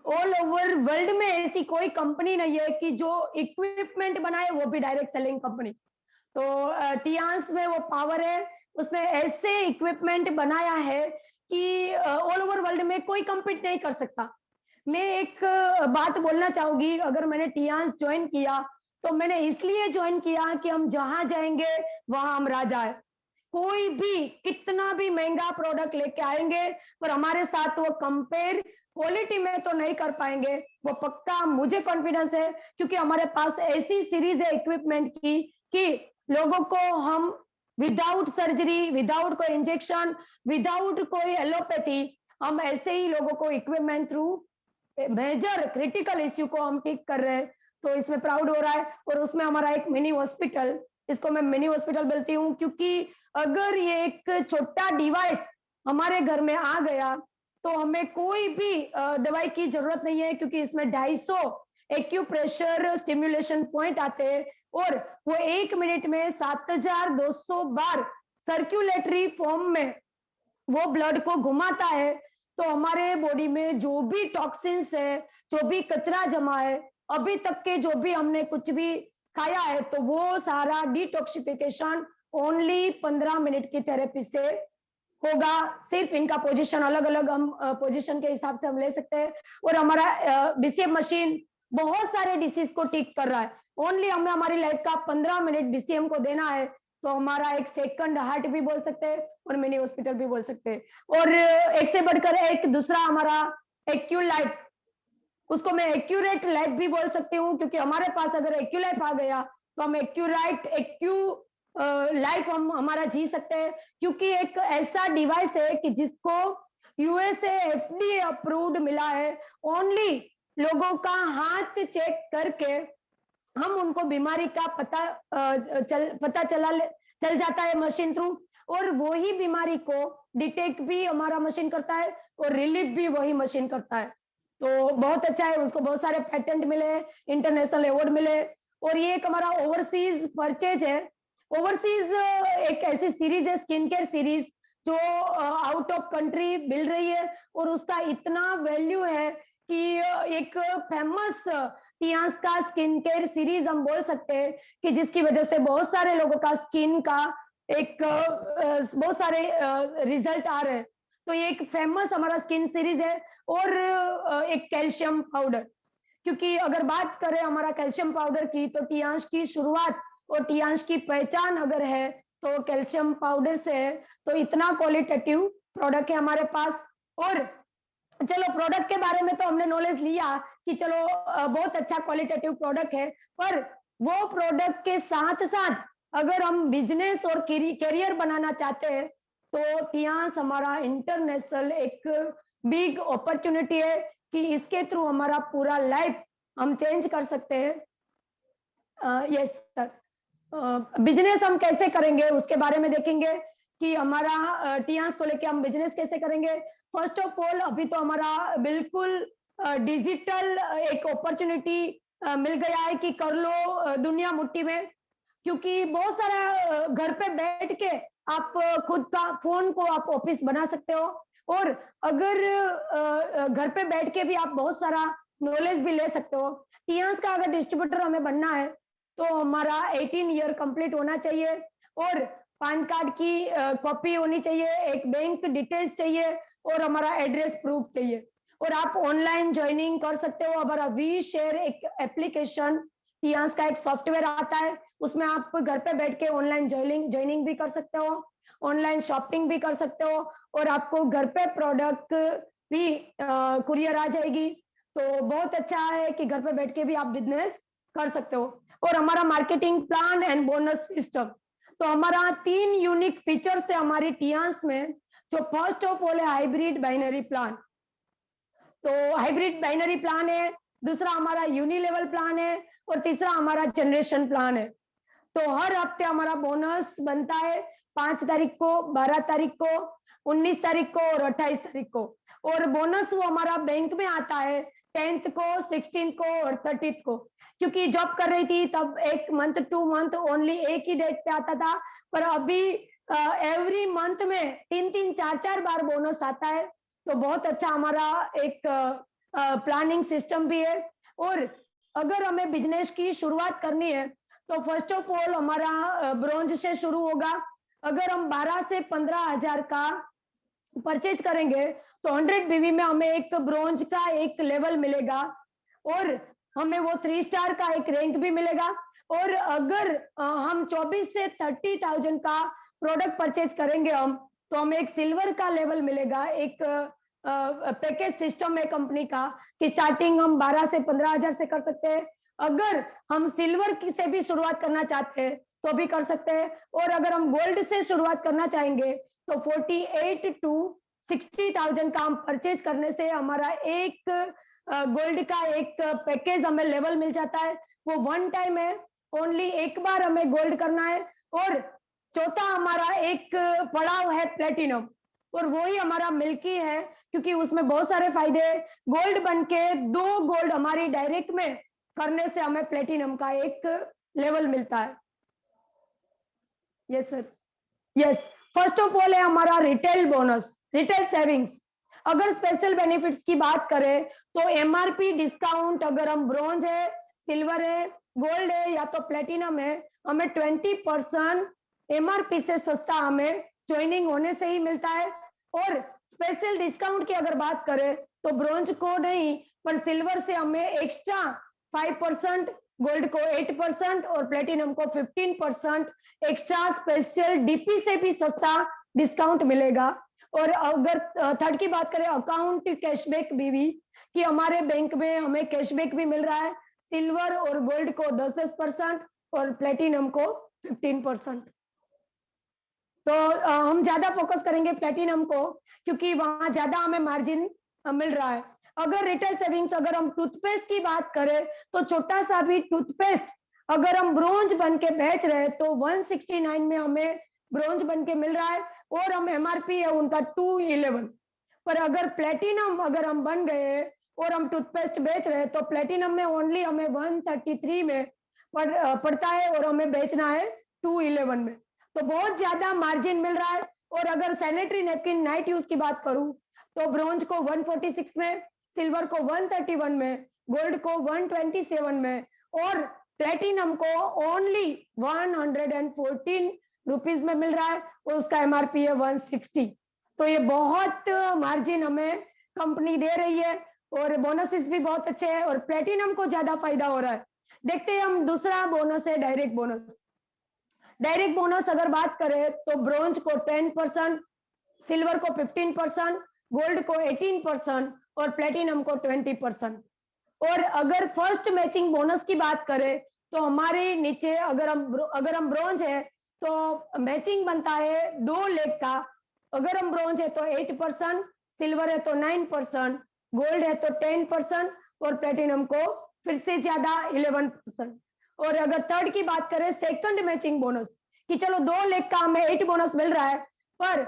all over world में ऐसी कोई कंपनी नहीं है कि जो इक्विपमेंट बनाए, वो भी डायरेक्ट सेलिंग कंपनी। तो टियान्स में वो पावर है, उसने ऐसे इक्विपमेंट बनाया है कि ऑल ओवर वर्ल्ड में कोई कम्पीट नहीं कर सकता। मैं एक बात बोलना चाहूंगी, अगर मैंने टियान्स ज्वाइन किया, तो मैंने इसलिए ज्वाइन किया कि हम जहां जाएंगे वहां हम राजा है। कोई भी कितना भी महंगा प्रोडक्ट लेके आएंगे, पर हमारे साथ वो कंपेयर क्वालिटी में तो नहीं कर पाएंगे, वो पक्का मुझे कॉन्फिडेंस है। क्योंकि हमारे पास ऐसी सीरीज है इक्विपमेंट की कि लोगों को हम विदाउट सर्जरी, विदाउट कोई इंजेक्शन, विदाउट कोई एलोपैथी, हम ऐसे ही लोगों को equipment through major critical issue को हम ठीक कर रहे हैं। तो इसमें प्राउड हो रहा है। और उसमें हमारा एक मिनी हॉस्पिटल, इसको मैं मिनी हॉस्पिटल बोलती हूँ, क्योंकि अगर ये एक छोटा डिवाइस हमारे घर में आ गया, तो हमें कोई भी दवाई की जरूरत नहीं है। क्योंकि इसमें 250 एक्यूप्रेशर स्टिमुलेशन पॉइंट आते हैं, और वो 1 मिनट में 7200 बार सर्कुलेटरी फॉर्म में वो ब्लड को घुमाता है। तो हमारे बॉडी में जो भी टॉक्सिन्स है, जो भी कचरा जमा है, अभी तक के जो भी हमने कुछ भी खाया है, तो वो सारा डिटॉक्सिफिकेशन ओनली 15 मिनट की थेरेपी से होगा। सिर्फ इनका पोजीशन अलग अलग, हम पोजीशन के हिसाब से हम ले सकते हैं। और हमारा बीसीएम मशीन बहुत सारे डिसीज को ठीक कर रहा है। ओनली हमें हमारी लाइफ का 15 मिनट बीसीएम को देना है, तो हमारा एक सेकंड हार्ट भी बोल सकते हैं और मिनी हॉस्पिटल भी बोल सकते हैं। और एक से बढ़कर एक दूसरा हमारा एक्यू लाइफ, उसको मैं एक्यूरेट लाइफ भी बोल सकती हूँ। क्योंकि हमारे पास अगर एक्यू लाइफ आ गया, तो हम एक्यू लाइफ हम हमारा जी सकते हैं। क्योंकि एक ऐसा डिवाइस है कि जिसको यूएसए एफडीए अप्रूव्ड मिला है ओनली लोगों का हाथ चेक करके हम उनको बीमारी का पता चल जाता है मशीन थ्रू, और वही बीमारी को डिटेक्ट भी हमारा मशीन करता है और रिलीफ भी वही मशीन करता है। तो बहुत अच्छा है, उसको बहुत सारे पेटेंट मिले, इंटरनेशनल अवार्ड मिले, और ये एक हमारा ओवरसीज परचेज है। ओवरसीज एक ऐसी सीरीज है, स्किन केयर सीरीज, जो आउट ऑफ कंट्री मिल रही है, और उसका इतना वैल्यू है कि एक फेमस टियास का स्किन केयर सीरीज हम बोल सकते हैं, कि जिसकी वजह से बहुत सारे लोगों का स्किन का एक बहुत सारे रिजल्ट आ रहे हैं। तो ये एक फेमस हमारा स्किन सीरीज है। और एक कैल्शियम पाउडर, क्योंकि अगर बात करें हमारा कैल्शियम पाउडर की, तो टियांश की शुरुआत और टियांश की पहचान अगर है तो कैल्शियम पाउडर से है। तो इतना क्वालिटेटिव प्रोडक्ट है हमारे पास। और चलो, प्रोडक्ट के बारे में तो हमने नॉलेज लिया कि चलो बहुत अच्छा क्वालिटेटिव प्रोडक्ट है, पर वो प्रोडक्ट के साथ साथ अगर हम बिजनेस और कैरियर बनाना चाहते हैं, तो टियांस हमारा इंटरनेशनल एक बिग अपॉर्चुनिटी है कि इसके थ्रू हमारा पूरा लाइफ हम चेंज कर सकते हैं। यस सर, बिजनेस हम कैसे करेंगे उसके बारे में देखेंगे कि हमारा टियांस को लेके हम बिजनेस कैसे करेंगे। फर्स्ट ऑफ ऑल, अभी तो हमारा बिल्कुल डिजिटल एक अपॉर्चुनिटी मिल गया है कि कर लो दुनिया मुट्ठी में, क्योंकि बहुत सारा घर पे बैठ के आप खुद का फोन को आप ऑफिस बना सकते हो, और अगर घर पे बैठ के भी आप बहुत सारा नॉलेज भी ले सकते हो। टियांस का अगर डिस्ट्रीब्यूटर हमें बनना है, तो हमारा 18 ईयर कंप्लीट होना चाहिए, और पैन कार्ड की कॉपी होनी चाहिए, एक बैंक डिटेल्स चाहिए, और हमारा एड्रेस प्रूफ चाहिए। और आप ऑनलाइन ज्वाइनिंग कर सकते हो। हमारा वी शेयर एक एप्लीकेशन, टियांस का एक सॉफ्टवेयर आता है, उसमें आप घर पे बैठ के ऑनलाइन ज्वाइनिंग भी कर सकते हो, ऑनलाइन शॉपिंग भी कर सकते हो, और आपको घर पे प्रोडक्ट भी कुरियर आ जाएगी। तो बहुत अच्छा है कि घर पे बैठ के भी आप बिजनेस कर सकते हो। और हमारा marketing plan and bonus system, तो हमारा 3 यूनिक फीचर्स है हमारी टियांस में। जो फर्स्ट ऑफ ऑल है हाइब्रिड बाइनरी प्लान, तो हाइब्रिड बाइनरी प्लान है, दूसरा हमारा यूनिलेवल प्लान है, और तीसरा हमारा जनरेशन प्लान है। तो हर हफ्ते हमारा बोनस बनता है 5 तारीख को, 12 तारीख को, 19 तारीख को और 28 तारीख को। और बोनस वो हमारा बैंक में आता है 10th को, 16th को और 30th को। क्योंकि जॉब कर रही थी तब एक मंथ टू मंथ ओनली एक ही डेट पे आता था, पर अभी एवरी मंथ में 3-3, 4-4 बार बोनस आता है। तो बहुत अच्छा हमारा एक प्लानिंग सिस्टम भी है। और अगर हमें बिजनेस की शुरुआत करनी है, तो फर्स्ट ऑफ ऑल हमारा ब्रॉन्ज से शुरू होगा। अगर हम 12 से 15 हजार का परचेज करेंगे, तो 100 बीवी में हमें एक ब्रॉन्ज का एक लेवल मिलेगा, और हमें वो 3 स्टार का एक रैंक भी मिलेगा। और अगर हम 24 से 30,000 का प्रोडक्ट परचेज करेंगे हम, तो हमें एक सिल्वर का लेवल मिलेगा। एक पैकेज सिस्टम है कंपनी का कि स्टार्टिंग हम 12 से 15 हजार से कर सकते हैं। अगर हम सिल्वर से भी शुरुआत करना चाहते हैं तो भी कर सकते हैं, और अगर हम गोल्ड से शुरुआत करना चाहेंगे, तो 48 टू 60,000 का हम परचेज करने से हमारा एक गोल्ड का एक पैकेज हमें लेवल मिल जाता है। वो वन टाइम है, ओनली एक बार हमें गोल्ड करना है। और चौथा हमारा एक पड़ाव है प्लेटिनम, और वो ही हमारा मिल्की है, क्योंकि उसमें बहुत सारे फायदे हैं। गोल्ड बनके 2 गोल्ड हमारी डायरेक्ट में करने से हमें प्लेटिनम का एक लेवल मिलता है। Yes sir, yes. First of all है हमारा रिटेल बोनस, रिटेल सेविंग्स। अगर स्पेशल बेनिफिट्स की बात करें, तो एमआरपी डिस्काउंट, अगर हम ब्रॉन्ज है, सिल्वर है, गोल्ड है या तो प्लेटिनम है, हमें 20% एमआरपी से सस्ता हमें ज्वाइनिंग होने से ही मिलता है। और स्पेशल डिस्काउंट की अगर बात करें, तो ब्रॉन्ज को नहीं, पर सिल्वर से हमें एक्स्ट्रा 5%, गोल्ड को 8% और प्लेटिनम को 15% एक्स्ट्रा स्पेशल डीपी से भी सस्ता डिस्काउंट मिलेगा। और अगर थर्ड की बात करें, अकाउंट कैशबैक भी कि हमारे बैंक में हमें कैशबैक भी मिल रहा है, सिल्वर और गोल्ड को 10% और प्लेटिनम को 15%। तो हम ज्यादा फोकस करेंगे प्लेटिनम को, क्योंकि वहां ज्यादा हमें मार्जिन मिल रहा है। अगर रिटेल सेविंग्स, अगर हम टूथपेस्ट की बात करें तो छोटा सा भी टूथपेस्ट अगर हम ब्रोंज बन के बेच रहे हैं तो 169 में हमें ब्रोंज बन के मिल रहा है और हम एमआरपी है उनका 211। पर अगर प्लेटिनम अगर हम बन गए और हम टूथपेस्ट बेच रहे हैं तो प्लेटिनम में ओनली हमें 133 में पड़ता है और हमें बेचना है 211 में। तो बहुत ज्यादा मार्जिन मिल रहा है। और अगर सैनिटरी नैपकिन नाइट यूज की बात करूं तो ब्रोंज को 146 में, सिल्वर को 131 में, गोल्ड को 127 में और प्लेटिनम को ओनली 114 रुपीज में मिल रहा है और उसका एमआरपी है 160। तो ये बहुत मार्जिन हमें कंपनी दे रही है और बोनसेस भी बहुत अच्छे हैं और प्लेटिनम को ज्यादा फायदा हो रहा है। देखते हैं हम दूसरा बोनस है डायरेक्ट बोनस। डायरेक्ट बोनस अगर बात करें तो ब्रोंज को 10%, सिल्वर को 15%, गोल्ड को 18% और प्लेटिनम को 20%। और अगर फर्स्ट मैचिंग बोनस की बात करें तो हमारे नीचे अगर हम ब्रोंज है तो मैचिंग बनता है 2 लाख का। अगर हम ब्रोंज है तो 8%, सिल्वर है तो 9%, गोल्ड है तो 10% और प्लेटिनम को फिर से ज्यादा 11%। और अगर थर्ड की बात करें सेकंड मैचिंग बोनस कि चलो 2 लाख का हमें 8 बोनस मिल रहा है पर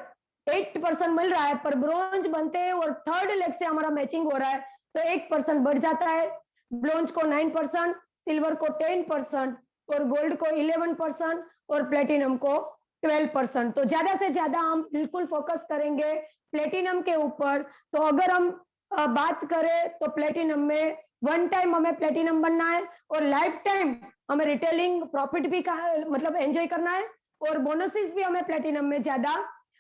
8% मिल रहा है पर ब्रोंज बनते हैं और थर्ड लेग से हमारा मैचिंग हो रहा है तो 1% बढ़ जाता है। ब्रोंज को 9%, सिल्वर को 10% और गोल्ड को 11% और प्लेटिनम को 12%। तो ज्यादा से ज्यादा हम बिल्कुल फोकस करेंगे प्लेटिनम के ऊपर। तो अगर हम बात करें तो प्लेटिनम में वन टाइम हमें प्लेटिनम बनना है और लाइफ टाइम हमें रिटेलिंग प्रॉफिट भी मतलब एंजॉय करना है और बोनसेस भी हमें प्लेटिनम में ज्यादा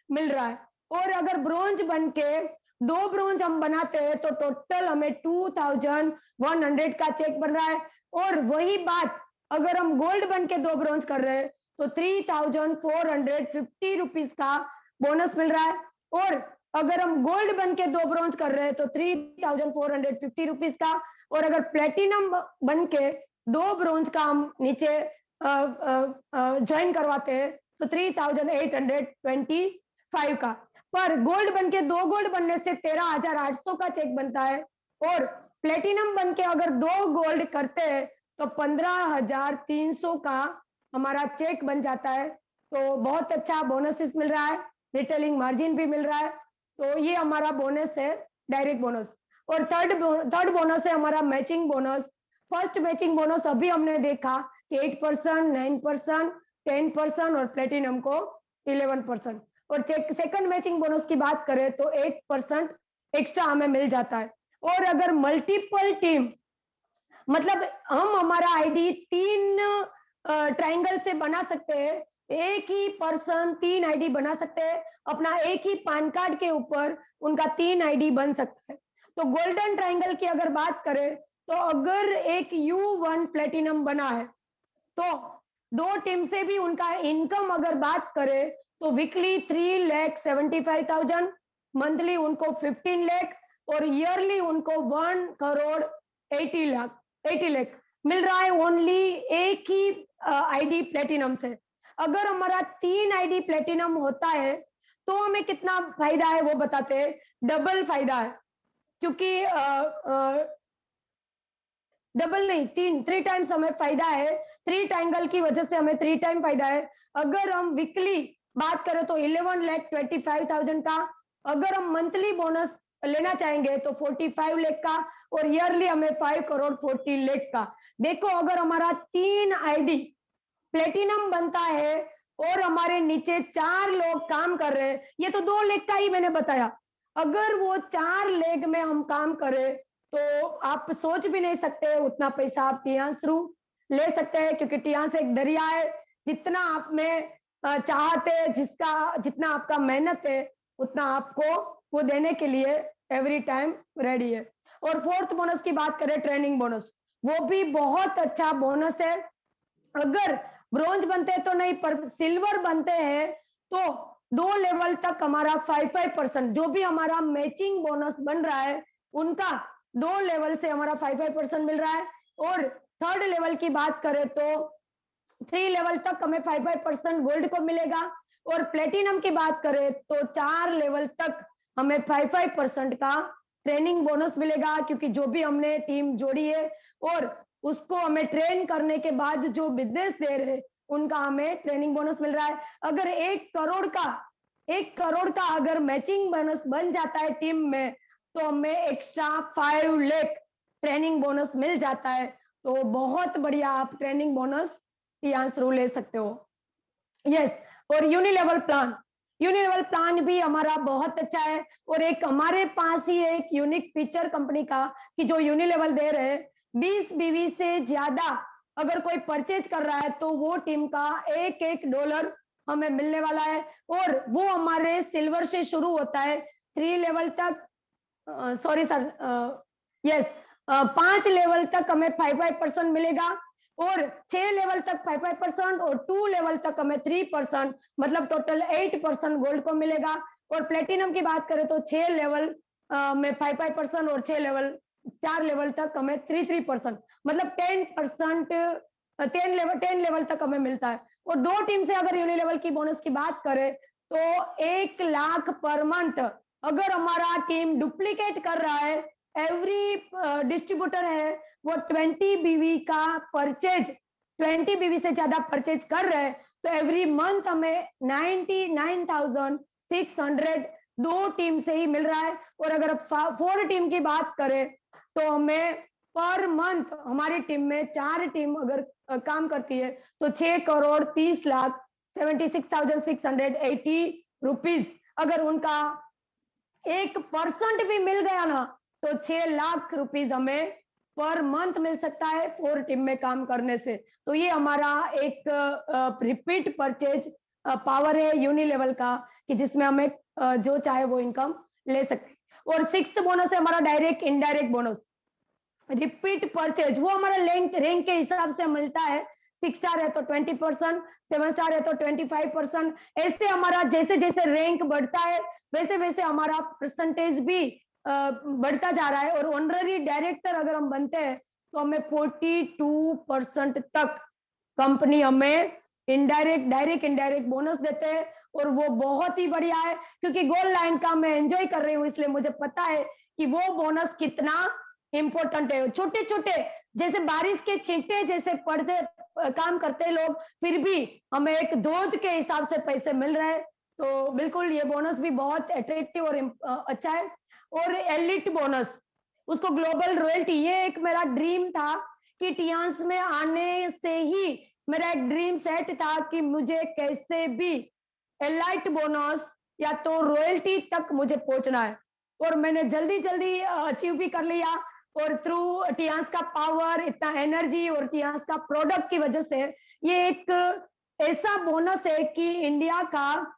मिल रहा है। और अगर ब्रोंज बन के 2 ब्रोंज हम बनाते हैं तो टोटल हमें 2100 का चेक बन रहा है। और वही बात अगर हम गोल्ड बन के 2 ब्रोंज कर रहे हैं तो 3450 रुपीज का बोनस मिल रहा है। और अगर हम गोल्ड बन के 2 ब्रोंज कर रहे हैं तो 3450 रुपीज का। और अगर प्लेटिनम बन के 2 ब्रोंज का हम नीचे ज्वाइन करवाते हैं तो 3825 का। पर गोल्ड बन के 2 गोल्ड बनने से 13800 का चेक बनता है और प्लेटिनम बन के अगर 2 गोल्ड करते हैं तो 15300 का हमारा चेक बन जाता है। तो बहुत अच्छा बोनसेस मिल रहा है, रिटेलिंग मार्जिन भी मिल रहा है। तो ये हमारा बोनस है डायरेक्ट बोनस। और थर्ड बोनस है हमारा matching bonus. First matching bonus अभी हमने देखा कि 8%, 9%, 10% और प्लेटिनम को 11%। और सेकंड मैचिंग बोनस की बात करें तो 8% एक्स्ट्रा हमें मिल जाता है। और अगर मल्टीपल टीम मतलब हम हमारा आईडी 3 ट्रायंगल से बना सकते हैं, एक ही पर्सन 3 आईडी बना सकते हैं, अपना एक ही पैन कार्ड के ऊपर उनका 3 आईडी बन सकता है। तो गोल्डन ट्रायंगल की अगर बात करें तो अगर एक U1 प्लेटिनम बना है तो 2 टीम से भी उनका इनकम अगर बात करें तो वीकली 3,75,000, मंथली उनको 15 लाख और ईयरली उनको 1,80 लाख मिल रहा है ओनली एक ही आईडी प्लेटिनम से। अगर हमारा 3 आईडी प्लेटिनम होता है तो हमें कितना फायदा है वो बताते हैं। डबल फायदा है क्योंकि डबल नहीं 3 टाइम्स हमें फायदा है। 3 ट्रायंगल की वजह से हमें 3 टाइम फायदा है। अगर हम वीकली बात करें तो 11,25,000 का, अगर हम मंथली बोनस लेना चाहेंगे तो 45 लाख का और ईयरली हमें 5,40 लाख का। देखो अगर हमारा 3 आईडी प्लेटिनम बनता है और हमारे नीचे 4 लोग काम कर रहे हैं, ये तो 2 लाख का ही मैंने बताया। अगर वो 4 लेग में हम काम करें तो आप सोच भी नहीं सकते उतना पैसा आप टियांस थ्रू ले सकते हैं क्योंकि टियांस एक दरिया है। जितना आप में चाहते हैं, जितना आपका मेहनत है उतना आपको वो देने के लिए एवरी टाइम रेडी है। और फोर्थ बोनस की बात करें ट्रेनिंग बोनस, वो भी बहुत अच्छा बोनस है। अगर ब्रोंज बनते हैं तो नहीं पर सिल्वर बनते हैं तो 2 लेवल तक हमारा 5% जो भी हमारा मैचिंग बोनस बन रहा है उनका 2 लेवल से हमारा 5% मिल रहा है। और थर्ड लेवल की बात करें तो 3 लेवल तक हमें 5% गोल्ड को मिलेगा। और प्लेटिनम की बात करें तो 4 लेवल तक हमें 5% का ट्रेनिंग बोनस मिलेगा, क्योंकि जो भी हमने टीम जोड़ी है और उसको हमें ट्रेन करने के बाद जो बिजनेस दे रहे हैं उनका हमें ट्रेनिंग बोनस मिल रहा है। अगर 1 करोड़ का अगर मैचिंग बोनस बन जाता है टीम में, तो हमें एक्स्ट्रा 5 लाख ट्रेनिंग बोनस मिल जाता है। तो बहुत बढ़िया आप ट्रेनिंग बोनस टियांस थ्रू ले सकते हो। यस, और यूनिलेवल प्लान भी हमारा बहुत अच्छा है। और एक हमारे पास ही एक यूनिक फीचर कंपनी का कि जो यूनिलेवल दे रहे हैं, 20 बीवी से ज्यादा अगर कोई परचेज कर रहा है तो वो टीम का $1 हमें मिलने वाला है। और वो हमारे सिल्वर से शुरू होता है 3 लेवल तक, सॉरी सर, यस, 5 लेवल तक हमें 5% मिलेगा, और 6 लेवल तक 5% और 2 लेवल तक हमें 3%, मतलब टोटल 8% गोल्ड को मिलेगा। और प्लेटिनम की बात करें तो 6 लेवल में 5% और 4 लेवल तक हमें 3% मतलब 10%, 10 लेवल तक हमें मिलता है। और 2 टीम से अगर यूनिलेवल की बोनस की बात करें तो 1 लाख पर मंथ अगर हमारा टीम डुप्लीकेट कर रहा है, एवरी डिस्ट्रीब्यूटर है वो 20 बीवी का परचेज, 20 बीवी से ज्यादा परचेज कर रहे हैं, तो एवरी मंथ हमें 99,600 2 टीम से ही मिल रहा है। और अगर 4 टीम की बात करें तो हमें पर मंथ, हमारी टीम में 4 टीम अगर काम करती है तो 6,30,76,680 रुपीज अगर उनका 1% भी मिल गया ना, तो 6 लाख रुपीज हमें पर मंथ मिल सकता है 4 टीम में काम करने से। तो ये हमारा एक रिपीट परचेज पावर है यूनिलेवल का, कि जिसमें हमें जो चाहे वो इनकम ले सकते। और 6th बोनस है हमारा direct indirect bonus, repeat purchase, वो हमारा रैंक के हिसाब से मिलता है। 6 स्टार है तो 20%, 7 स्टार है तो 25%। ऐसे हमारा जैसे जैसे रैंक बढ़ता है वैसे वैसे हमारा परसेंटेज भी बढ़ता जा रहा है। और ऑनररी डायरेक्टर अगर हम बनते हैं तो हमें 42% तक कंपनी हमें डायरेक्ट इनडायरेक्ट बोनस देते हैं। और वो बहुत ही बढ़िया है, क्योंकि गोल्ड लाइन का मैं एंजॉय कर रही हूँ, इसलिए मुझे पता है कि वो बोनस कितना इम्पोर्टेंट है। छोटे छोटे जैसे बारिश के छींटे जैसे पड़ते काम करते लोग, फिर भी हमें एक दूध के हिसाब से पैसे मिल रहे हैं। तो बिल्कुल ये बोनस भी बहुत अट्रैक्टिव और अच्छा है। और एलिट बोनस, उसको ग्लोबल रॉयल्टी, ये एक मेरा ड्रीम था कि टियांस में आने से ही मेरा एक ड्रीम सेट था कि मुझे कैसे भी एलाइट बोनस या तो रॉयल्टी तक मुझे पहुंचना है। और मैंने जल्दी जल्दी अचीव भी कर लिया। और थ्रू टियांस का पावर, इतना एनर्जी और टियांस का प्रोडक्ट की वजह से ये एक ऐसा बोनस है कि इंडिया का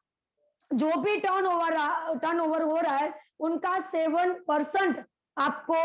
जो भी टर्नओवर हो रहा है उनका 7% आपको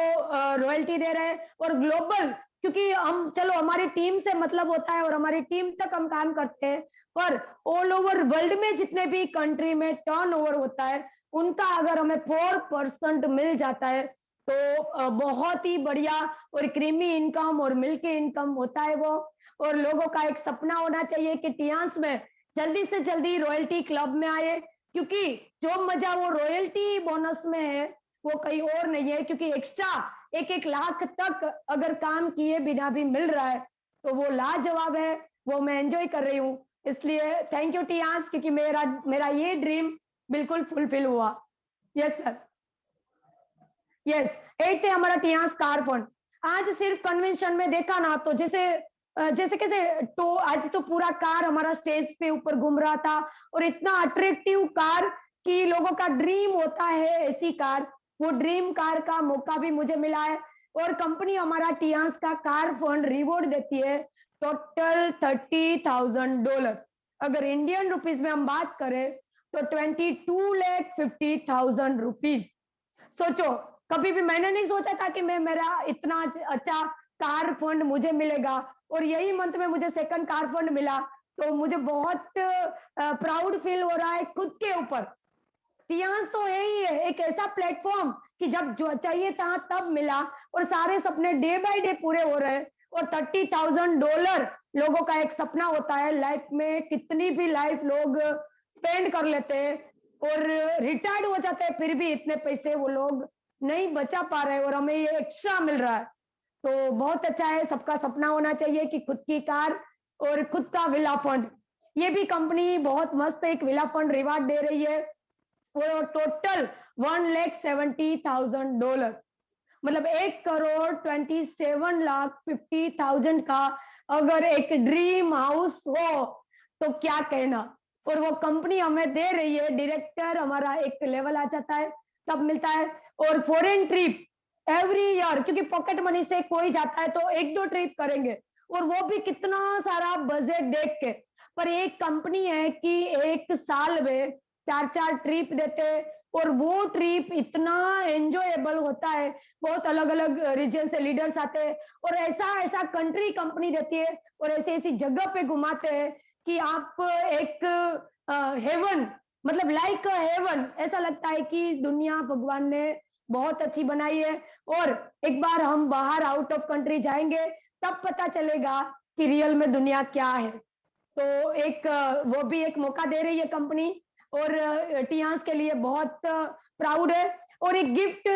रॉयल्टी दे रहे हैं। और ग्लोबल, क्योंकि हम चलो हमारी टीम से मतलब होता है और हमारी टीम तक हम काम करते हैं, पर ऑल ओवर वर्ल्ड में जितने भी कंट्री में टर्नओवर होता है उनका अगर हमें 4% मिल जाता है तो बहुत ही बढ़िया और क्रीमी इनकम और मिल्की इनकम होता है वो। और लोगों का एक सपना होना चाहिए कि टियांस में जल्दी से जल्दी रॉयल्टी क्लब में आए, क्योंकि जो मजा वो रॉयल्टी बोनस में है वो कहीं और नहीं है। क्योंकि एक्स्ट्रा 1-1 लाख तक अगर काम किए बिना भी मिल रहा है तो वो लाजवाब है, वो मैं एंजॉय कर रही हूँ। इसलिए थैंक यू टियांस, क्योंकि मेरा मेरा ये ड्रीम बिल्कुल फुलफिल हुआ। Yes sir, yes. 8 है हमारा टियांस कार फंड। आज सिर्फ कन्वेंशन में देखा ना तो जैसे कैसे तो आज तो पूरा कार हमारा स्टेज पे ऊपर घूम रहा था, और इतना अट्रैक्टिव कार कि लोगों का ड्रीम होता है ऐसी कार, वो ड्रीम कार का मौका भी मुझे मिला है। और कंपनी हमारा टियांस का कार फंड रिवॉर्ड देती है टोटल $30,000। अगर इंडियन रुपीज में हम बात करें तो 22,50,000 रुपीज। सोचो, कभी भी मैंने नहीं सोचा था कि मैं मेरा इतना अच्छा कार फंड मुझे मिलेगा, और यही मंथ में मुझे सेकंड कार फंड मिला। तो मुझे बहुत प्राउड फील हो रहा है खुद के ऊपर। टियांस तो है ही है एक ऐसा प्लेटफॉर्म कि जब जो चाहिए था तब मिला, और सारे सपने डे बाय डे पूरे हो रहे हैं। और $30,000 लोगों का एक सपना होता है लाइफ में, कितनी भी लाइफ लोग स्पेंड कर लेते हैं और रिटायर्ड हो जाते हैं, फिर भी इतने पैसे वो लोग नहीं बचा पा रहे और हमें ये एक्स्ट्रा मिल रहा है, तो बहुत अच्छा है। सबका सपना होना चाहिए कि खुद की कार और खुद का विला फंड। ये भी कंपनी बहुत मस्त एक विला फंड रिवार्ड दे रही है, और टोटल $1,70,000, मतलब 1,27,50,000 का अगर एक ड्रीम हाउस हो तो क्या कहना। और वो कंपनी हमें दे रही है, डायरेक्टर हमारा एक लेवल आ जाता है तब मिलता है। और फॉरेन ट्रिप एवरी ईयर, क्योंकि पॉकेट मनी से कोई जाता है तो एक दो ट्रिप करेंगे, और वो भी कितना सारा बजट देख के। पर एक कंपनी है कि एक साल में 4-4 ट्रिप देते, और वो ट्रिप इतना एंजॉयबल होता है। बहुत अलग अलग रीजन से लीडर्स आते हैं, और ऐसा ऐसा कंट्री कंपनी देती है, और ऐसी ऐसी जगह पे घुमाते हैं कि आप एक हेवन, मतलब लाइक हेवन, ऐसा लगता है कि दुनिया भगवान ने बहुत अच्छी बनाई है। और एक बार हम बाहर आउट ऑफ कंट्री जाएंगे तब पता चलेगा कि रियल में दुनिया क्या है। तो एक वो भी एक मौका दे रही है कंपनी, और टियांस के लिए बहुत प्राउड है। और एक गिफ्ट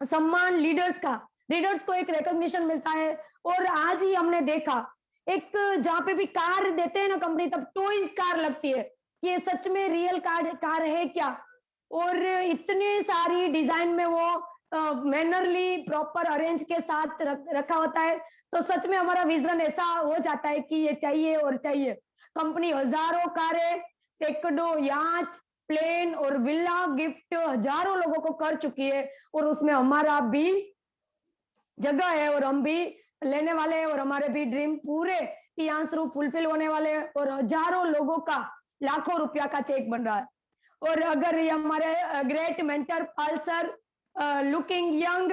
सम्मान लीडर्स का, लीडर्स को एक रिकॉग्निशन मिलता है। और आज ही हमने देखा एक जहाँ पे भी कार देते हैं ना कंपनी, तब टॉयज कार लगती है कि ये सच में रियल कार है क्या। और इतनी सारी डिजाइन में वो मैनरली प्रॉपर अरेंज के साथ रखा होता है। तो सच में हमारा विजन ऐसा हो जाता है कि ये चाहिए और चाहिए। कंपनी हजारों कारें, सैकड़ों याच, प्लेन और विला गिफ्ट हजारों लोगों को कर चुकी है, और उसमें हमारा भी जगह है, और हम भी लेने वाले हैं, और हमारे भी ड्रीम पूरे टियांस थ्रू फुलफिल होने वाले हैं, और हजारों लोगों का लाखों रुपया का चेक बन रहा है। और अगर ये हमारे ग्रेट मेंटर पालसर लुकिंग यंग,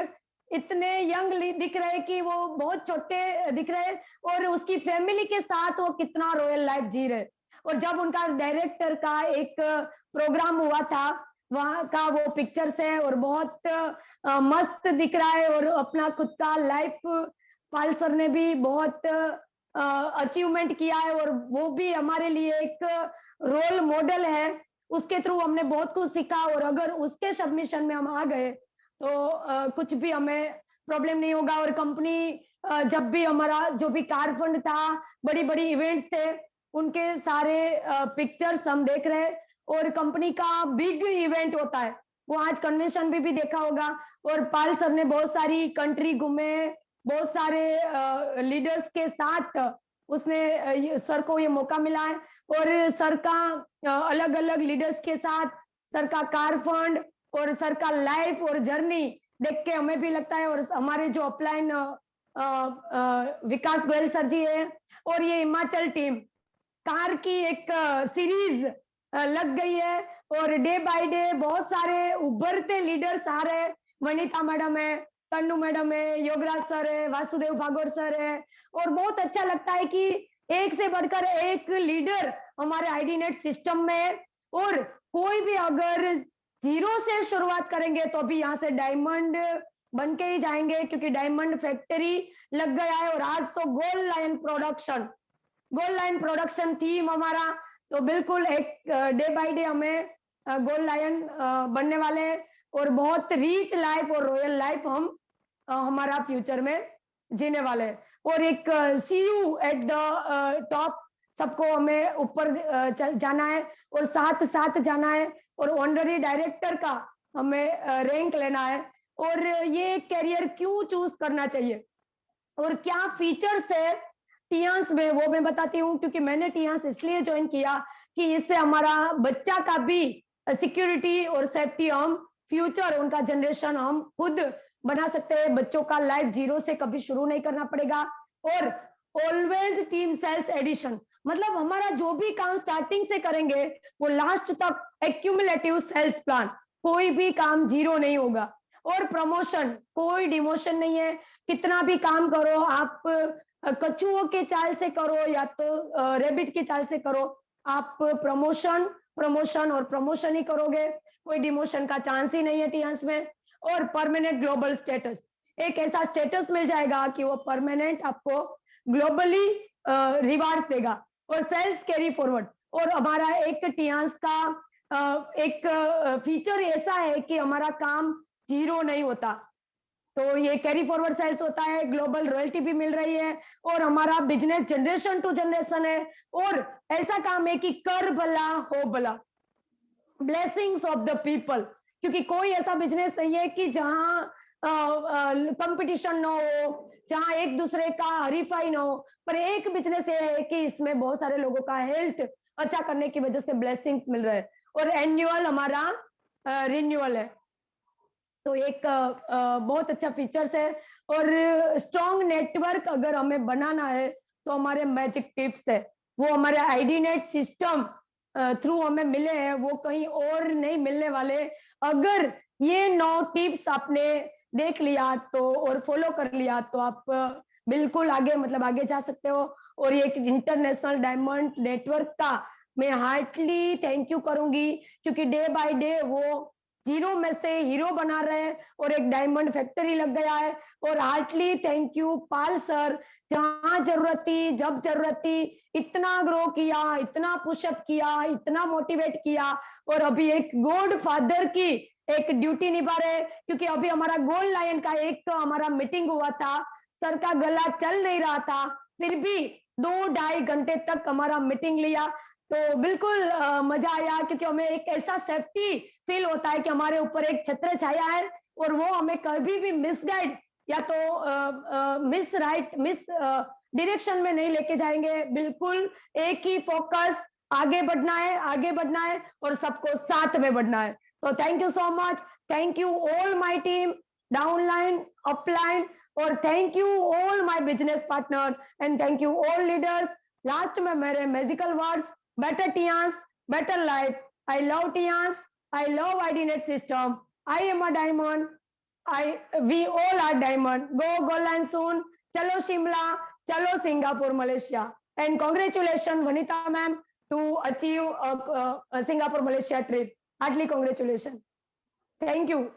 इतने यंग दिख रहे कि वो बहुत छोटे दिख रहे, और उसकी फैमिली के साथ वो कितना रॉयल लाइफ जी रहे। और जब उनका डायरेक्टर का एक प्रोग्राम हुआ था, वहां का वो पिक्चर्स है, और बहुत मस्त दिख रहा है। और अपना खुद का लाइफ पालसर ने भी बहुत अचीवमेंट किया है, और वो भी हमारे लिए एक रोल मॉडल है। उसके थ्रू हमने बहुत कुछ सीखा, और अगर उसके सबमिशन में हम आ गए तो कुछ भी हमें प्रॉब्लम नहीं होगा। और कंपनी जब भी हमारा जो भी कार फंड था, बड़ी बड़ी इवेंट्स थे, उनके सारे पिक्चर्स हम देख रहे हैं। और कंपनी का बिग इवेंट होता है, वो आज कन्वेंशन भी देखा होगा। और पाल सर ने बहुत सारी कंट्री घूमे, बहुत सारे लीडर्स के साथ उसने सर को ये मौका मिला है। और सर का अलग अलग लीडर्स के साथ सर का कार फंड और सर का लाइफ और जर्नी देख के हमें भी लगता है। और हमारे जो अपलाइन विकास गोयल सर जी है, और ये हिमाचल टीम कार की एक सीरीज लग गई है, और डे बाय डे बहुत सारे उभरते लीडर्स आ रहे हैं। वनिता मैडम है, तन्नू मैडम है, योगराज सर है, वासुदेव भागोर सर है, और बहुत अच्छा लगता है कि एक से बढ़कर एक लीडर हमारे आईडी नेट सिस्टम में है। और कोई भी अगर जीरो से शुरुआत करेंगे तो अभी यहाँ से डायमंड बन के ही जाएंगे, क्योंकि डायमंड फैक्ट्री लग गया है। और आज तो गोल्ड लाइन प्रोडक्शन थीम हमारा, तो बिल्कुल एक डे बाय डे हमें गोल्ड लाइन बनने वाले हैं, और बहुत रिच लाइफ और रॉयल लाइफ हम हमारा फ्यूचर में जीने वाले हैं। और एक सी यू एट द टॉप, सबको हमें ऊपर जाना है, और साथ साथ जाना है, और ऑनररी डायरेक्टर का हमें रैंक लेना है। और ये कैरियर क्यों चूज करना चाहिए और क्या फीचर्स है टियांस में, वो मैं बताती हूँ। क्योंकि मैंने टियांस इसलिए ज्वाइन किया कि इससे हमारा बच्चा का भी सिक्योरिटी और सेफ्टी, हम फ्यूचर उनका जनरेशन हम खुद बना सकते हैं। बच्चों का लाइफ जीरो से कभी शुरू नहीं करना पड़ेगा। और ऑलवेज टीम सेल्स एडिशन, मतलब हमारा जो भी काम स्टार्टिंग से करेंगे वो लास्ट तक एक्यूमुलेटिव सेल्स प्लान, कोई भी काम जीरो नहीं होगा। और प्रमोशन, कोई डिमोशन नहीं है। कितना भी काम करो आप, कछुओं के चाल से करो या तो रेबिट की चाल से करो, आप प्रमोशन प्रमोशन और प्रमोशन ही करोगे, कोई डिमोशन का चांस ही नहीं है टियांस में। और परमानेंट ग्लोबल स्टेटस, एक ऐसा स्टेटस मिल जाएगा कि वो परमानेंट आपको ग्लोबली रिवार्ड्स देगा। और सेल्स कैरी फॉरवर्ड, और हमारा एक टियांस का एक फीचर ऐसा है कि हमारा काम जीरो नहीं होता। तो ये कैरी फॉरवर्ड सेल्स होता है, ग्लोबल रॉयल्टी भी मिल रही है और हमारा बिजनेस जनरेशन टू जनरेशन है। और ऐसा काम है कि कर भला हो भला, ब्लेसिंग्स ऑफ द पीपल, क्योंकि कोई ऐसा बिजनेस नहीं है कि जहां कंपटीशन ना हो, जहां एक दूसरे का हरीफाई ना हो, पर एक बिजनेस ये है कि इसमें बहुत सारे लोगों का हेल्थ अच्छा करने की वजह से ब्लेसिंग्स मिल रहे हैं और एनुअल हमारा रिन्यूअल है। तो एक बहुत अच्छा फीचर्स है। और स्ट्रॉन्ग नेटवर्क अगर हमें बनाना है तो हमारे मैजिक टिप्स है, वो हमारे आईडीनेट सिस्टम थ्रू हमें मिले हैं, वो कहीं और नहीं मिलने वाले। अगर ये 9 टिप्स आपने देख लिया तो और फॉलो कर लिया तो आप बिल्कुल आगे मतलब आगे जा सकते हो। और ये इंटरनेशनल डायमंड नेटवर्क का मैं हार्टली थैंक यू करूंगी, क्योंकि डे बाय डे वो जीरो में से हीरो बना रहे हैं और एक डायमंड फैक्ट्री लग गया है। और heartly thank you Pal sir, जहां जरूरत थी जब जरूरत थी इतना ग्रो किया, इतना पुशअप किया, इतना मोटिवेट किया और अभी एक गॉड फादर की एक ड्यूटी निभा रहे हैं। क्योंकि अभी हमारा गोल्ड लायन का एक हमारा मीटिंग हुआ था, सर का गला चल नहीं रहा था, फिर भी 2-2.5 घंटे तक हमारा मीटिंग लिया। तो बिल्कुल मजा आया, क्योंकि हमें एक ऐसा सेफ्टी फील होता है कि हमारे ऊपर एक छत्र छाया है और वो हमें कभी भी मिसगाइड या तो मिस राइट मिस डायरेक्शन में नहीं लेके जाएंगे। बिल्कुल एक ही फोकस, आगे बढ़ना है, आगे बढ़ना है और सबको साथ में बढ़ना है। तो thank you so much, thank you all my team, downline, upline, और thank you all my business partner and thank you all leaders. Last में मेरे magical words, better Tians, better life. I love Tians. I love IDNet system. I am a diamond. We all are diamond. Go Golan soon. Chalo Shimla. Chalo Singapore, Malaysia. And congratulations, Vanita ma'am, to achieve a Singapore, Malaysia trip. Heartily congratulations. Thank you.